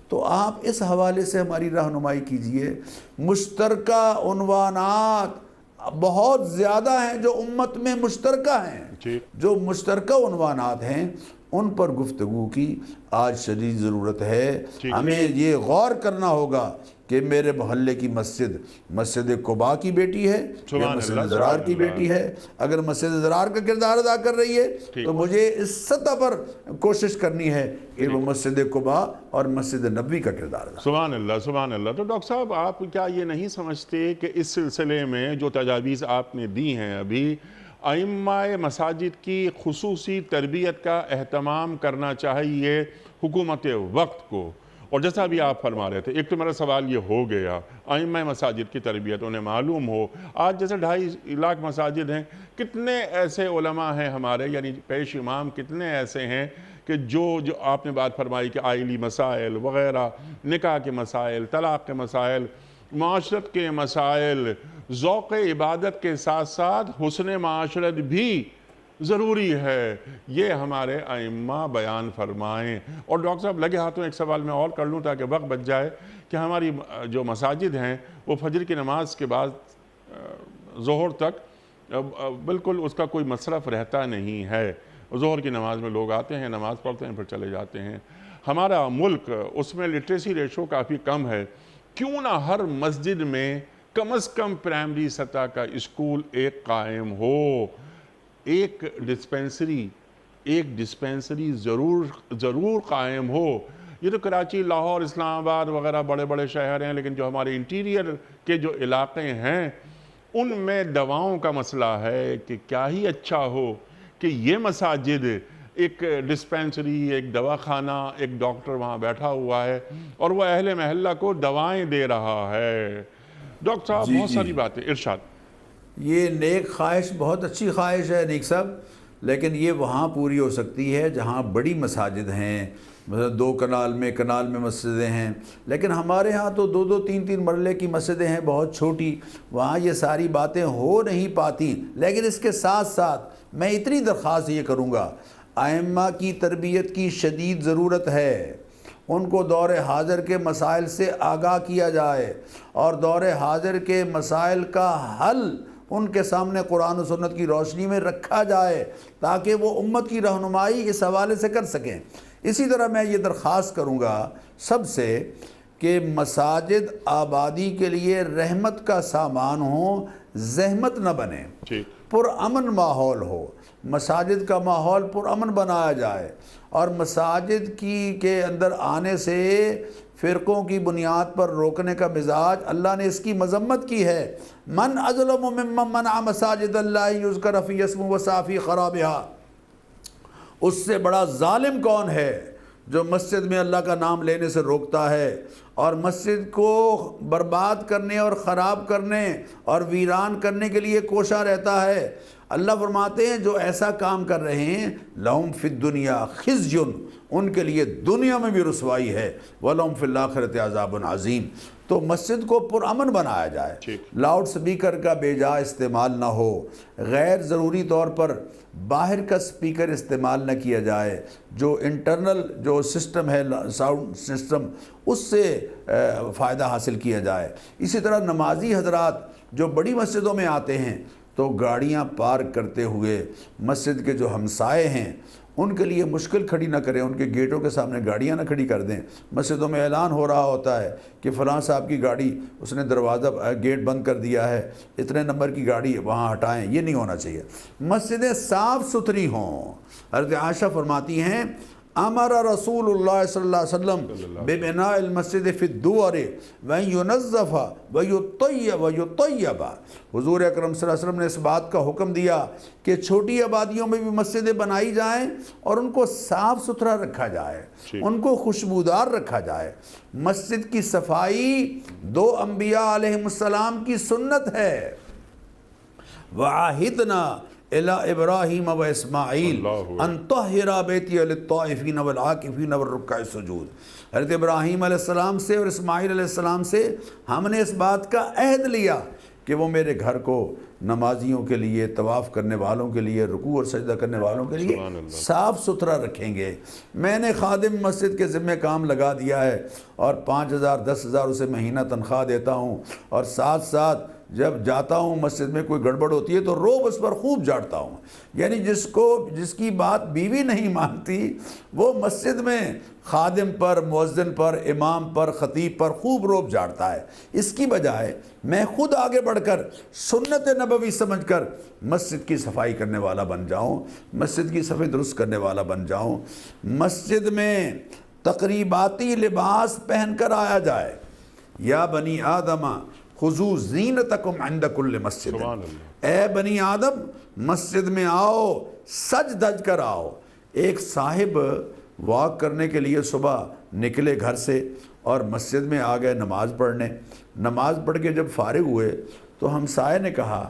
تو آپ اس حوالے سے ہماری رہنمائی کیجئے۔ مشترکہ عنوانات بہت زیادہ ہیں جو امت میں مشترکہ ہیں، جو مشترکہ عنوانات ہیں ان پر گفتگو کی آج شدید ضرورت ہے۔ ہمیں یہ غور کرنا ہوگا کہ میرے محلے کی مسجد قباء کی بیٹی ہے یا مسجد ضرار کی بیٹی ہے۔ اگر مسجد ضرار کا کردار ادا کر رہی ہے تو مجھے اس سطح پر کوشش کرنی ہے کہ وہ مسجد قباء اور مسجد نبوی کا کردار ادا۔ سبحان اللہ، سبحان اللہ۔ تو ڈاکٹر صاحب، آپ کیا یہ نہیں سمجھتے کہ اس سلسلے میں جو تجاویز آپ نے دی ہیں ابھی، ائمہ مساجد کی خصوصی تربیت کا اہتمام کرنا چاہیے حکومت وقت کو؟ اور جیسا بھی آپ فرما رہے تھے، ایک تو میرا سوال یہ ہو گیا، ائمہ مساجد کی تربیت انہیں معلوم ہو۔ آج جیسے 2.5 لاکھ مساجد ہیں، کتنے ایسے علماء ہیں ہمارے، یعنی پیش امام کتنے ایسے ہیں کہ جو آپ نے بات فرمائی کہ آئلی مسائل وغیرہ، نکاح کے مسائل، طلاق کے مسائل، معاشرت کے مسائل، ذوق عبادت کے ساتھ ساتھ حسن معاشرت بھی ضروری ہے، یہ ہمارے ائمہ بیان فرمائیں۔ اور ڈاکٹر صاحب لگے ہاتھوں ایک سوال میں اور کر لوں تاکہ وقت بچ جائے، کہ ہماری جو مساجد ہیں وہ فجر کی نماز کے بعد ظہر تک بالکل اس کا کوئی مصرف رہتا نہیں ہے۔ ظہر کی نماز میں لوگ آتے ہیں، نماز پڑھتے ہیں، پھر چلے جاتے ہیں۔ ہمارا ملک، اس میں لٹریسی ریشو کافی کم ہے، کیوں نہ ہر مسجد میں کم از کم پرائمری سطح کا اسکول ایک قائم ہو، ایک ڈسپینسری ضرور قائم ہو۔ یہ تو کراچی، لاہور، اسلام آباد وغیرہ بڑے بڑے شہر ہیں، لیکن جو ہمارے انٹیریئر کے جو علاقے ہیں ان میں دواؤں کا مسئلہ ہے کہ کیا ہی اچھا ہو کہ یہ مساجد ایک ڈسپینسری، ایک دواخانہ، ایک ڈاکٹر وہاں بیٹھا ہوا ہے اور وہ اہل محلہ کو دوائیں دے رہا ہے۔ ڈاکٹر صاحب بہت ساری باتیں، ارشاد۔ یہ نیک خواہش بہت اچھی خواہش ہے نیک صاحب، لیکن یہ وہاں پوری ہو سکتی ہے جہاں بڑی مساجد ہیں، مثلا 2 کنال میں مسجدیں ہیں، لیکن ہمارے ہاں تو 2 3 مرلے کی مسجدیں ہیں بہت چھوٹی، وہاں یہ ساری باتیں ہو نہیں پاتی۔ لیکن اس کے ساتھ ساتھ میں اتنی درخواست یہ کروں گا، ائمہ کی تربیت کی شدید ضرورت ہے، ان کو دور حاضر کے مسائل سے آگاہ کیا جائے اور دور حاضر کے مسائل کا حل ان کے سامنے قرآن و سنت کی روشنی میں رکھا جائے تاکہ وہ امت کی رہنمائی اس حوالے سے کر سکیں۔ اسی طرح میں یہ درخواست کروں گا سب سے کہ مساجد آبادی کے لیے رحمت کا سامان ہو، زحمت نہ بنے، پرامن ماحول ہو، مساجد کا ماحول پرامن بنایا جائے، اور مساجد کے اندر آنے سے فرقوں کی بنیاد پر روکنے کا مزاج، اللہ نے اس کی مذمت کی ہے۔ من اظلم ممن منع مساجد اللہ یذکر فی اسمہ وسعی فی خرابہا، اس سے بڑا ظالم کون ہے جو مسجد میں اللہ کا نام لینے سے روکتا ہے اور مسجد کو برباد کرنے اور خراب کرنے اور ویران کرنے کے لیے کوشاں رہتا ہے۔ اللہ فرماتے ہیں جو ایسا کام کر رہے ہیں لہم فی الدنیا خزی، ان کے لیے دنیا میں بھی رسوائی ہے، ولہم فی الآخرۃ عذاب عظیم۔ تو مسجد کو پرامن بنایا جائے، لاؤڈ سپیکر کا بے جا استعمال نہ ہو، غیر ضروری طور پر باہر کا سپیکر استعمال نہ کیا جائے، جو انٹرنل جو سسٹم ہے ساؤنڈ سسٹم اس سے فائدہ حاصل کیا جائے۔ اسی طرح نمازی حضرات جو بڑی مسجدوں میں آتے ہیں تو گاڑیاں پارک کرتے ہوئے مسجد کے جو ہمسائے ہیں ان کے لیے مشکل کھڑی نہ کریں، ان کے گیٹوں کے سامنے گاڑیاں نہ کھڑی کر دیں۔ مسجدوں میں اعلان ہو رہا ہوتا ہے کہ فلاں صاحب کی گاڑی، اس نے دروازہ گیٹ بند کر دیا ہے، اتنے نمبر کی گاڑی وہاں ہٹائیں، یہ نہیں ہونا چاہیے۔ مسجدیں صاف ستھری ہوں۔ حضرت عائشہ فرماتی ہیں امر رسول اللہ صلی اللہ علیہ وسلم ببناء المسجد فی الدور وینظف ویطیب، حضور اکرم صلی اللہ علیہ وسلم نے اس بات کا حکم دیا کہ چھوٹی آبادیوں میں بھی مسجدیں بنائی جائیں اور ان کو صاف ستھرا رکھا جائے، ان کو خوشبودار رکھا جائے۔ مسجد کی صفائی 2 انبیاء علیہ السلام کی سنت ہے، وعاہدنا الى ابراہیم و اسماعیل ان طہر بیتی للطائفین والعاکفین والرکع السجود۔ حضرت ابراہیم علیہ السلام سے اور اسماعیل علیہ السلام سے ہم نے اس بات کا عہد لیا کہ وہ میرے گھر کو نمازیوں کے لیے، طواف کرنے والوں کے لیے، رکوع اور سجدہ کرنے والوں کے لیے صاف ستھرا رکھیں گے۔ میں نے خادم مسجد کے ذمہ کام لگا دیا ہے اور 5,000 10,000 اسے مہینہ تنخواہ دیتا ہوں، اور ساتھ ساتھ جب جاتا ہوں مسجد میں کوئی گڑبڑ ہوتی ہے تو روب اس پر خوب جھاڑتا ہوں. یعنی جس کی بات بیوی نہیں مانتی وہ مسجد میں خادم پر، مؤذن پر، امام پر، خطیب پر خوب روب جھاڑتا ہے. اس کی بجائے میں خود آگے بڑھ کر سنت نبوی سمجھ کر مسجد کی صفائی کرنے والا بن جاؤں، مسجد کی صفائی درست کرنے والا بن جاؤں، مسجد میں تقریباتی لباس پہن کر آیا جائے. یا بنی آدم خذوا زینتکم عند کل مسجد. سبحان اللہ. اے بنی آدم مسجد میں آؤ، سج دج کر آؤ. ایک صاحب واک کرنے کے لیے صبح نکلے گھر سے اور مسجد میں آ گئے نماز پڑھنے. نماز پڑھ کے جب فارغ ہوئے تو ہمسائے نے کہا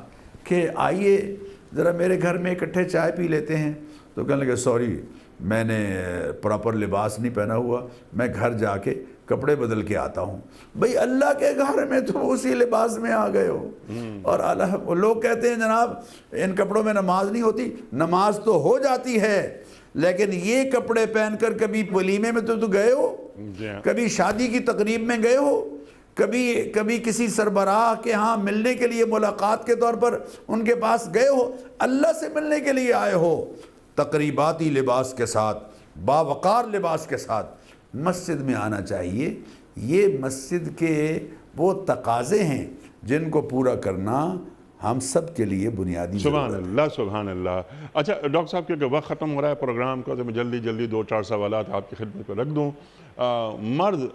کہ آئیے ذرا میرے گھر میں اکٹھے چائے پی لیتے ہیں. تو کہنے لگے سوری میں نے پراپر لباس نہیں پہنا ہوا، میں گھر جا کے کپڑے بدل کے آتا ہوں. بھئی اللہ کے گھر میں تو اسی لباس میں آ گئے ہو. اور لوگ کہتے ہیں جناب ان کپڑوں میں نماز نہیں ہوتی. نماز تو ہو جاتی ہے لیکن یہ کپڑے پہن کر کبھی ولیمے میں تو گئے ہو، کبھی شادی کی تقریب میں گئے ہو، کبھی کسی سربراہ کے ہاں ملنے کے لیے ملاقات کے طور پر ان کے پاس گئے ہو، اللہ سے ملنے کے لیے آئے ہو. تقریباتی لباس کے ساتھ، باوقار لباس کے ساتھ مسجد میں آنا چاہیے. یہ مسجد کے وہ تقاضے ہیں جن کو پورا کرنا ہم سب کے لیے بنیادی سبحان اللہ سبحان اللہ. اچھا ڈاکٹر صاحب کیونکہ وقت ختم ہو رہا ہے پروگرام کا تو میں جلدی 2-4 سوالات آپ کی خدمت پہ رکھ دوں. مرد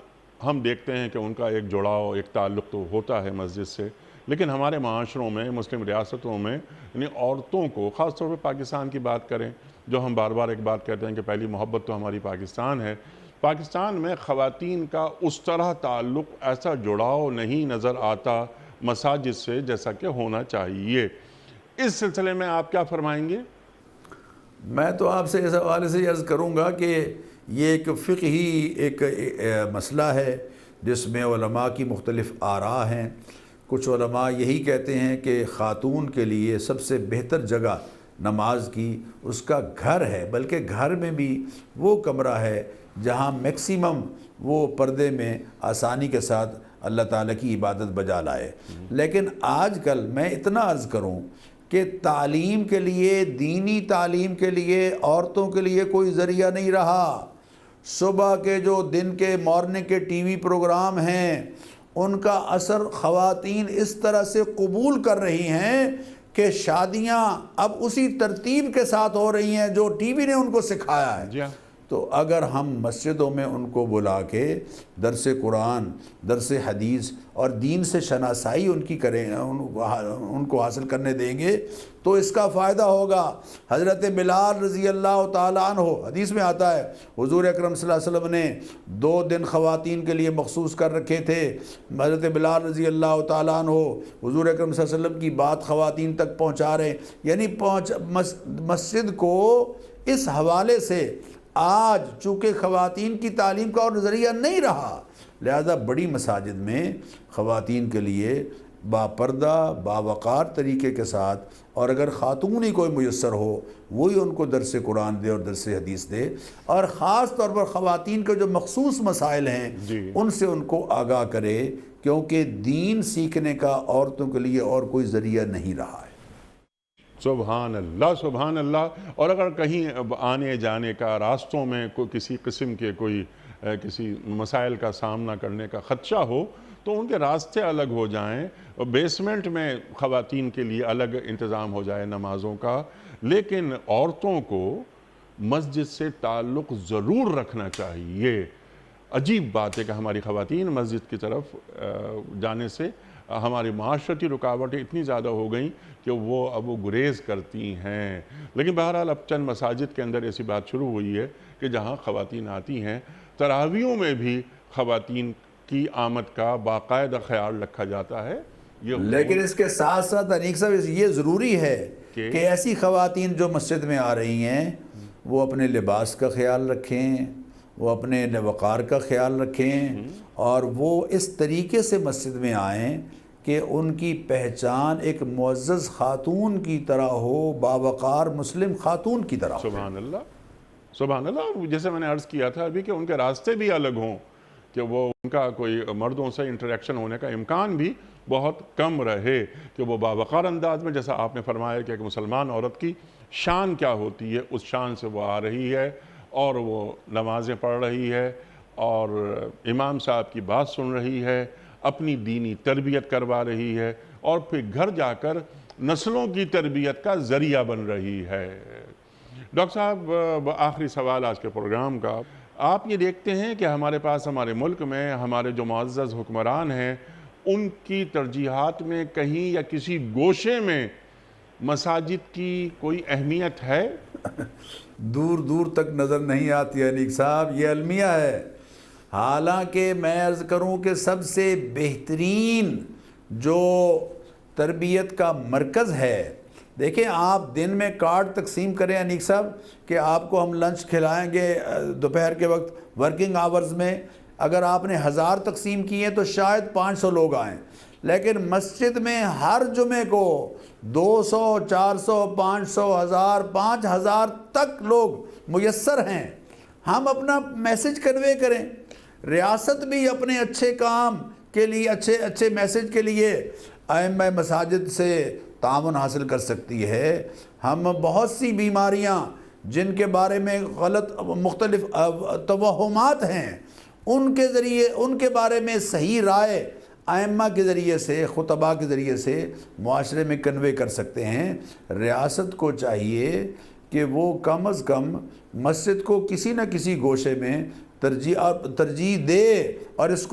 ہم دیکھتے ہیں کہ ان کا ایک جڑاؤ، ایک تعلق تو ہوتا ہے مسجد سے، لیکن ہمارے معاشروں میں، مسلم ریاستوں میں یعنی عورتوں کو، خاص طور پہ پاکستان کی بات کریں جو ہم بار بار ایک بات کہتے ہیں کہ پہلی محبت تو ہماری پاکستان ہے، پاکستان میں خواتین کا اس طرح تعلق، ایسا جڑاؤ نہیں نظر آتا مساجد سے جیسا کہ ہونا چاہیے. اس سلسلے میں آپ کیا فرمائیں گے؟ میں تو آپ سے اس حوالے سے عرض کروں گا کہ یہ ایک فقہی ایک مسئلہ ہے جس میں علماء کی مختلف آراء ہیں. کچھ علماء یہی کہتے ہیں کہ خاتون کے لیے سب سے بہتر جگہ نماز کی اس کا گھر ہے، بلکہ گھر میں بھی وہ کمرہ ہے جہاں میکسیمم وہ پردے میں آسانی کے ساتھ اللہ تعالیٰ کی عبادت بجا لائے. لیکن آج کل میں اتنا عرض کروں کہ تعلیم کے لیے، دینی تعلیم کے لیے عورتوں کے لیے کوئی ذریعہ نہیں رہا. صبح کے جو دن کے مارننگ کے ٹی وی پروگرام ہیں ان کا اثر خواتین اس طرح سے قبول کر رہی ہیں کہ شادیاں اب اسی ترتیب کے ساتھ ہو رہی ہیں جو ٹی وی نے ان کو سکھایا ہے. تو اگر ہم مسجدوں میں ان کو بلا کے درس قرآن، درس حدیث اور دین سے شناسائی ان کی کریں، ان کو حاصل کرنے دیں گے تو اس کا فائدہ ہوگا. حضرت بلال رضی اللہ تعالیٰ عنہ، حدیث میں آتا ہے حضور اکرم صلی اللہ علیہ وسلم نے 2 دن خواتین کے لیے مخصوص کر رکھے تھے. حضرت بلال رضی اللہ تعالیٰ عنہ حضور اکرم صلی اللہ علیہ وسلم کی بات خواتین تک پہنچا رہے ہیں. یعنی مسجد کو اس حوالے سے آج چونکہ خواتین کی تعلیم کا اور ذریعہ نہیں رہا، لہذا بڑی مساجد میں خواتین کے لیے باپردہ، باوقار طریقے کے ساتھ، اور اگر خاتون ہی کوئی میسر ہو وہی ان کو درس قرآن دے اور درس حدیث دے، اور خاص طور پر خواتین کے جو مخصوص مسائل ہیں ان سے ان کو آگاہ کرے، کیونکہ دین سیکھنے کا عورتوں کے لیے اور کوئی ذریعہ نہیں رہا ہے. سبحان اللہ سبحان اللہ. اور اگر کہیں آنے جانے کا راستوں میں کوئی کسی قسم کے کسی مسائل کا سامنا کرنے کا خدشہ ہو تو ان کے راستے الگ ہو جائیں، اور بیسمنٹ میں خواتین کے لیے الگ انتظام ہو جائے نمازوں کا، لیکن عورتوں کو مسجد سے تعلق ضرور رکھنا چاہیے. عجیب بات ہے کہ ہماری خواتین مسجد کی طرف جانے سے ہماری معاشرتی رکاوٹیں اتنی زیادہ ہو گئیں کہ اب وہ گریز کرتی ہیں. لیکن بہرحال اب چند مساجد کے اندر ایسی بات شروع ہوئی ہے کہ جہاں خواتین آتی ہیں، تراویحوں میں بھی خواتین کی آمد کا باقاعدہ خیال رکھا جاتا ہے. لیکن اس کے ساتھ ساتھ انیق صاحب یہ ضروری ہے کہ ایسی خواتین جو مسجد میں آ رہی ہیں وہ اپنے لباس کا خیال رکھیں، وہ اپنے وقار کا خیال رکھیں، اور وہ اس طریقے سے مسجد میں آئیں کہ ان کی پہچان ایک معزز خاتون کی طرح ہو، باوقار مسلم خاتون کی طرح ہو. سبحان اللہ سبحان اللہ. جیسے میں نے عرض کیا تھا ابھی کہ ان کے راستے بھی الگ ہوں، کہ وہ ان کا کوئی مردوں سے انٹریکشن ہونے کا امکان بھی بہت کم رہے کہ وہ باوقار انداز میں، جیسا آپ نے فرمایا کہ ایک مسلمان عورت کی شان کیا ہوتی ہے، اس شان سے وہ آ رہی ہے اور وہ نمازیں پڑھ رہی ہے اور امام صاحب کی بات سن رہی ہے، اپنی دینی تربیت کروا رہی ہے اور پھر گھر جا کر نسلوں کی تربیت کا ذریعہ بن رہی ہے۔ ڈاکٹر صاحب، آخری سوال آج کے پروگرام کا، آپ یہ دیکھتے ہیں کہ ہمارے پاس ہمارے ملک میں ہمارے جو معزز حکمران ہیں ان کی ترجیحات میں کہیں یا کسی گوشے میں مساجد کی کوئی اہمیت ہے؟ دور دور تک نظر نہیں آتی انیق صاحب، یہ المیہ ہے۔ حالانکہ میں عرض کروں کہ سب سے بہترین جو تربیت کا مرکز ہے، دیکھیں آپ دن میں کارڈ تقسیم کریں انیق صاحب کہ آپ کو ہم لنچ کھلائیں گے دوپہر کے وقت ورکنگ آورز میں، اگر آپ نے 1000 تقسیم کیے تو شاید 500 لوگ آئیں، لیکن مسجد میں ہر جمعے کو 200 400 500 1000 5000 تک لوگ میسر ہیں۔ ہم اپنا میسج کنوے کریں، ریاست بھی اپنے اچھے کام کے لیے، اچھے میسج کے لیے ائمہ مساجد سے تعاون حاصل کر سکتی ہے۔ ہم بہت سی بیماریاں جن کے بارے میں غلط مختلف توہمات ہیں، ان کے ذریعے، ان کے بارے میں صحیح رائے ائمہ کے ذریعے سے، خطباء کے ذریعے سے معاشرے میں کنوے کر سکتے ہیں۔ ریاست کو چاہیے کہ وہ کم از کم مسجد کو کسی نہ کسی گوشے میں ترجیح دے اور اس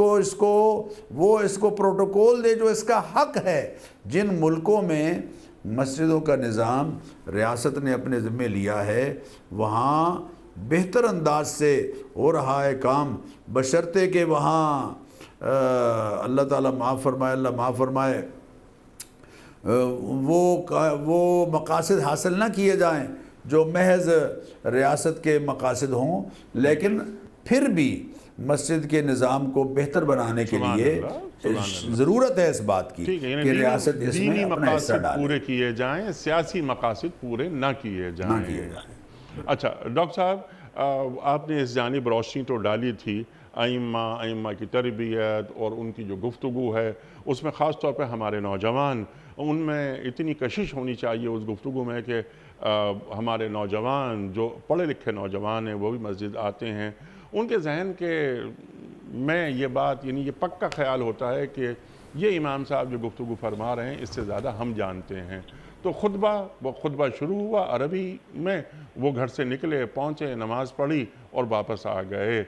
کو پروٹوکول دے جو اس کا حق ہے۔ جن ملکوں میں مسجدوں کا نظام ریاست نے اپنے ذمہ لیا ہے وہاں بہتر انداز سے ہو رہا ہے کام، بشرطے کہ وہاں اللہ تعالیٰ معاف فرمائے، اللہ معاف فرمائے، وہ مقاصد حاصل نہ کیے جائیں جو محض ریاست کے مقاصد ہوں، لیکن پھر بھی مسجد کے نظام کو بہتر بنانے کے لیے ضرورت ہے اس بات کی کہ ریاست اس میں اپنا حصہ ڈالے، پورے کیے جائیں، سیاسی مقاصد پورے نہ کیے جائیں۔ اچھا ڈاکٹر صاحب، آپ نے اس جانب روشنی تو ڈالی تھی، ائمہ کی تربیت اور ان کی جو گفتگو ہے اس میں خاص طور پہ ہمارے نوجوان، ان میں اتنی کشش ہونی چاہیے اس گفتگو میں کہ ہمارے نوجوان جو پڑھے لکھے نوجوان ہیں وہ بھی مسجد آتے ہیں، ان کے ذہن کے میں یہ بات، یعنی یہ پکا خیال ہوتا ہے کہ یہ امام صاحب جو گفتگو فرما رہے ہیں اس سے زیادہ ہم جانتے ہیں۔ تو خطبہ شروع ہوا عربی میں، وہ گھر سے نکلے، پہنچے، نماز پڑھی اور واپس آ گئے۔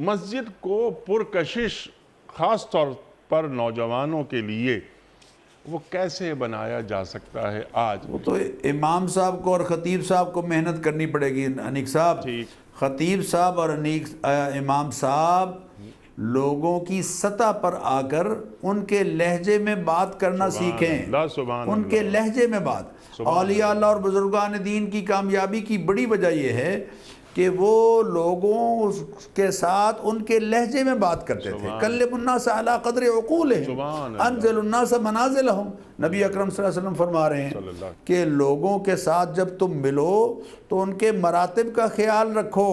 مسجد کو پرکشش خاص طور پر نوجوانوں کے لیے وہ کیسے بنایا جا سکتا ہے آج؟ وہ تو امام صاحب کو اور خطیب صاحب کو محنت کرنی پڑے گی انیق صاحب۔ خطیب صاحب اور امام صاحب لوگوں کی سطح پر آ کر ان کے لہجے میں بات کرنا سیکھیں، ان کے لہجے میں بات۔ اولیاء اللہ اور بزرگان دین کی کامیابی کی بڑی وجہ یہ ہے کہ وہ لوگوں کے ساتھ ان کے لہجے میں بات کرتے تھے۔ کلم الناس علی قدر عقولہم انزل الناس منازلہم، نبی اکرم صلی اللہ علیہ وسلم فرما رہے ہیں کہ لوگوں کے ساتھ جب تم ملو تو ان کے مراتب کا خیال رکھو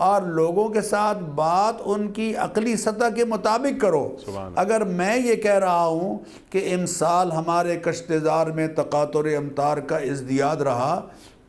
اور لوگوں کے ساتھ بات ان کی عقلی سطح کے مطابق کرو۔ اگر میں یہ کہہ رہا ہوں کہ امسال ہمارے کشتزار میں تقاطر امطار کا ازدیاد رہا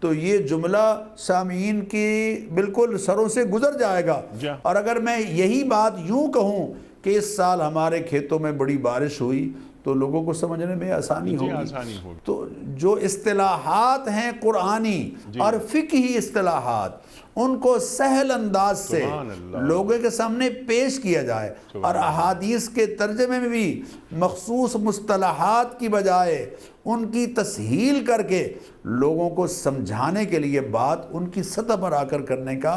تو یہ جملہ سامعین کی بالکل سروں سے گزر جائے گا، اور اگر میں یہی بات یوں کہوں کہ اس سال ہمارے کھیتوں میں بڑی بارش ہوئی تو لوگوں کو سمجھنے میں آسانی ہوگی۔ تو جو اصطلاحات ہیں قرآنی اور فقہی اصطلاحات، ان کو سہل انداز سے لوگوں کے سامنے پیش کیا جائے، اور احادیث کے ترجمے میں بھی مخصوص مصطلحات کی بجائے ان کی تسہیل کر کے لوگوں کو سمجھانے کے لیے بات ان کی سطح پر آ کر کرنے کا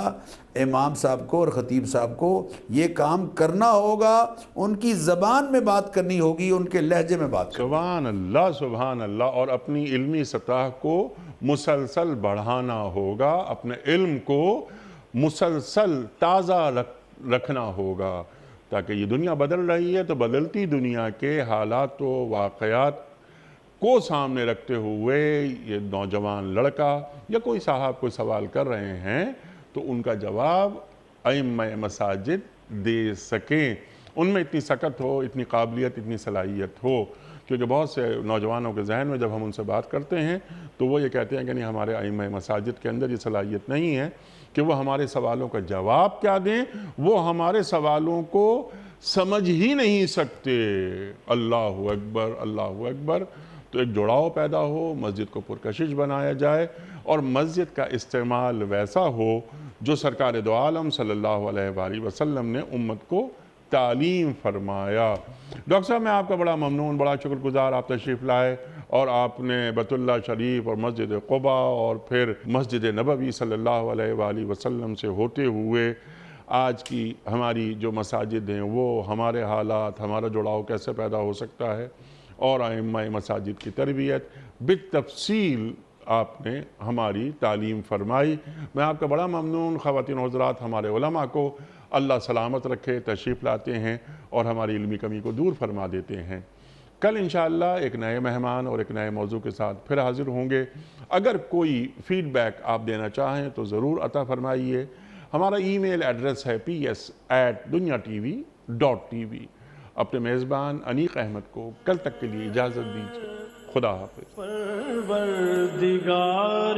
امام صاحب کو اور خطیب صاحب کو یہ کام کرنا ہوگا۔ ان کی زبان میں بات کرنی ہوگی، ان کے لہجے میں بات کرنی ہوگی۔ سبحان اللہ، سبحان اللہ۔ اور اپنی علمی سطح کو مسلسل بڑھانا ہوگا، اپنے علم کو مسلسل تازہ رکھنا ہوگا، تاکہ یہ دنیا بدل رہی ہے تو بدلتی دنیا کے حالات و واقعات کو سامنے رکھتے ہوئے یہ نوجوان لڑکا یا کوئی صاحب کوئی سوال کر رہے ہیں تو ان کا جواب ائمہ مساجد دے سکیں۔ ان میں اتنی سکت ہو، اتنی قابلیت، اتنی صلاحیت ہو، کیونکہ بہت سے نوجوانوں کے ذہن میں جب ہم ان سے بات کرتے ہیں تو وہ یہ کہتے ہیں کہ نہیں، ہمارے ائمہ مساجد کے اندر یہ صلاحیت نہیں ہے کہ وہ ہمارے سوالوں کا جواب کیا دیں، وہ ہمارے سوالوں کو سمجھ ہی نہیں سکتے۔ اللہ اکبر، اللہ اکبر۔ تو ایک جڑاؤ پیدا ہو، مسجد کو پرکشش بنایا جائے اور مسجد کا استعمال ویسا ہو جو سرکار دو عالم صلی اللہ علیہ وآلہ وسلم نے امت کو تعلیم فرمایا۔ ڈاکٹر صاحب، میں آپ کا بڑا ممنون، بڑا شکر گزار، آپ تشریف لائے اور آپ نے بیت اللہ شریف اور مسجد قباء اور پھر مسجد نبوی صلی اللہ علیہ وآلہ وسلم سے ہوتے ہوئے آج کی ہماری جو مساجد ہیں وہ ہمارے حالات، ہمارا جڑاؤ کیسے پیدا ہو سکتا ہے اور ائمہ مساجد کی تربیت بالتفصیل آپ نے ہماری تعلیم فرمائی۔ میں آپ کا بڑا ممنون۔ خواتین و حضرات، ہمارے علماء کو اللہ سلامت رکھے، تشریف لاتے ہیں اور ہماری علمی کمی کو دور فرما دیتے ہیں۔ کل انشاءاللہ ایک نئے مہمان اور ایک نئے موضوع کے ساتھ پھر حاضر ہوں گے۔ اگر کوئی فیڈ بیک آپ دینا چاہیں تو ضرور عطا فرمائیے۔ ہمارا ای میل ایڈریس ہے ps@dunyatv.tv۔ اپنے میزبان انیق احمد کو کل تک کے لیے اجازت دیجیے۔ خدا حافظ۔ پروردگار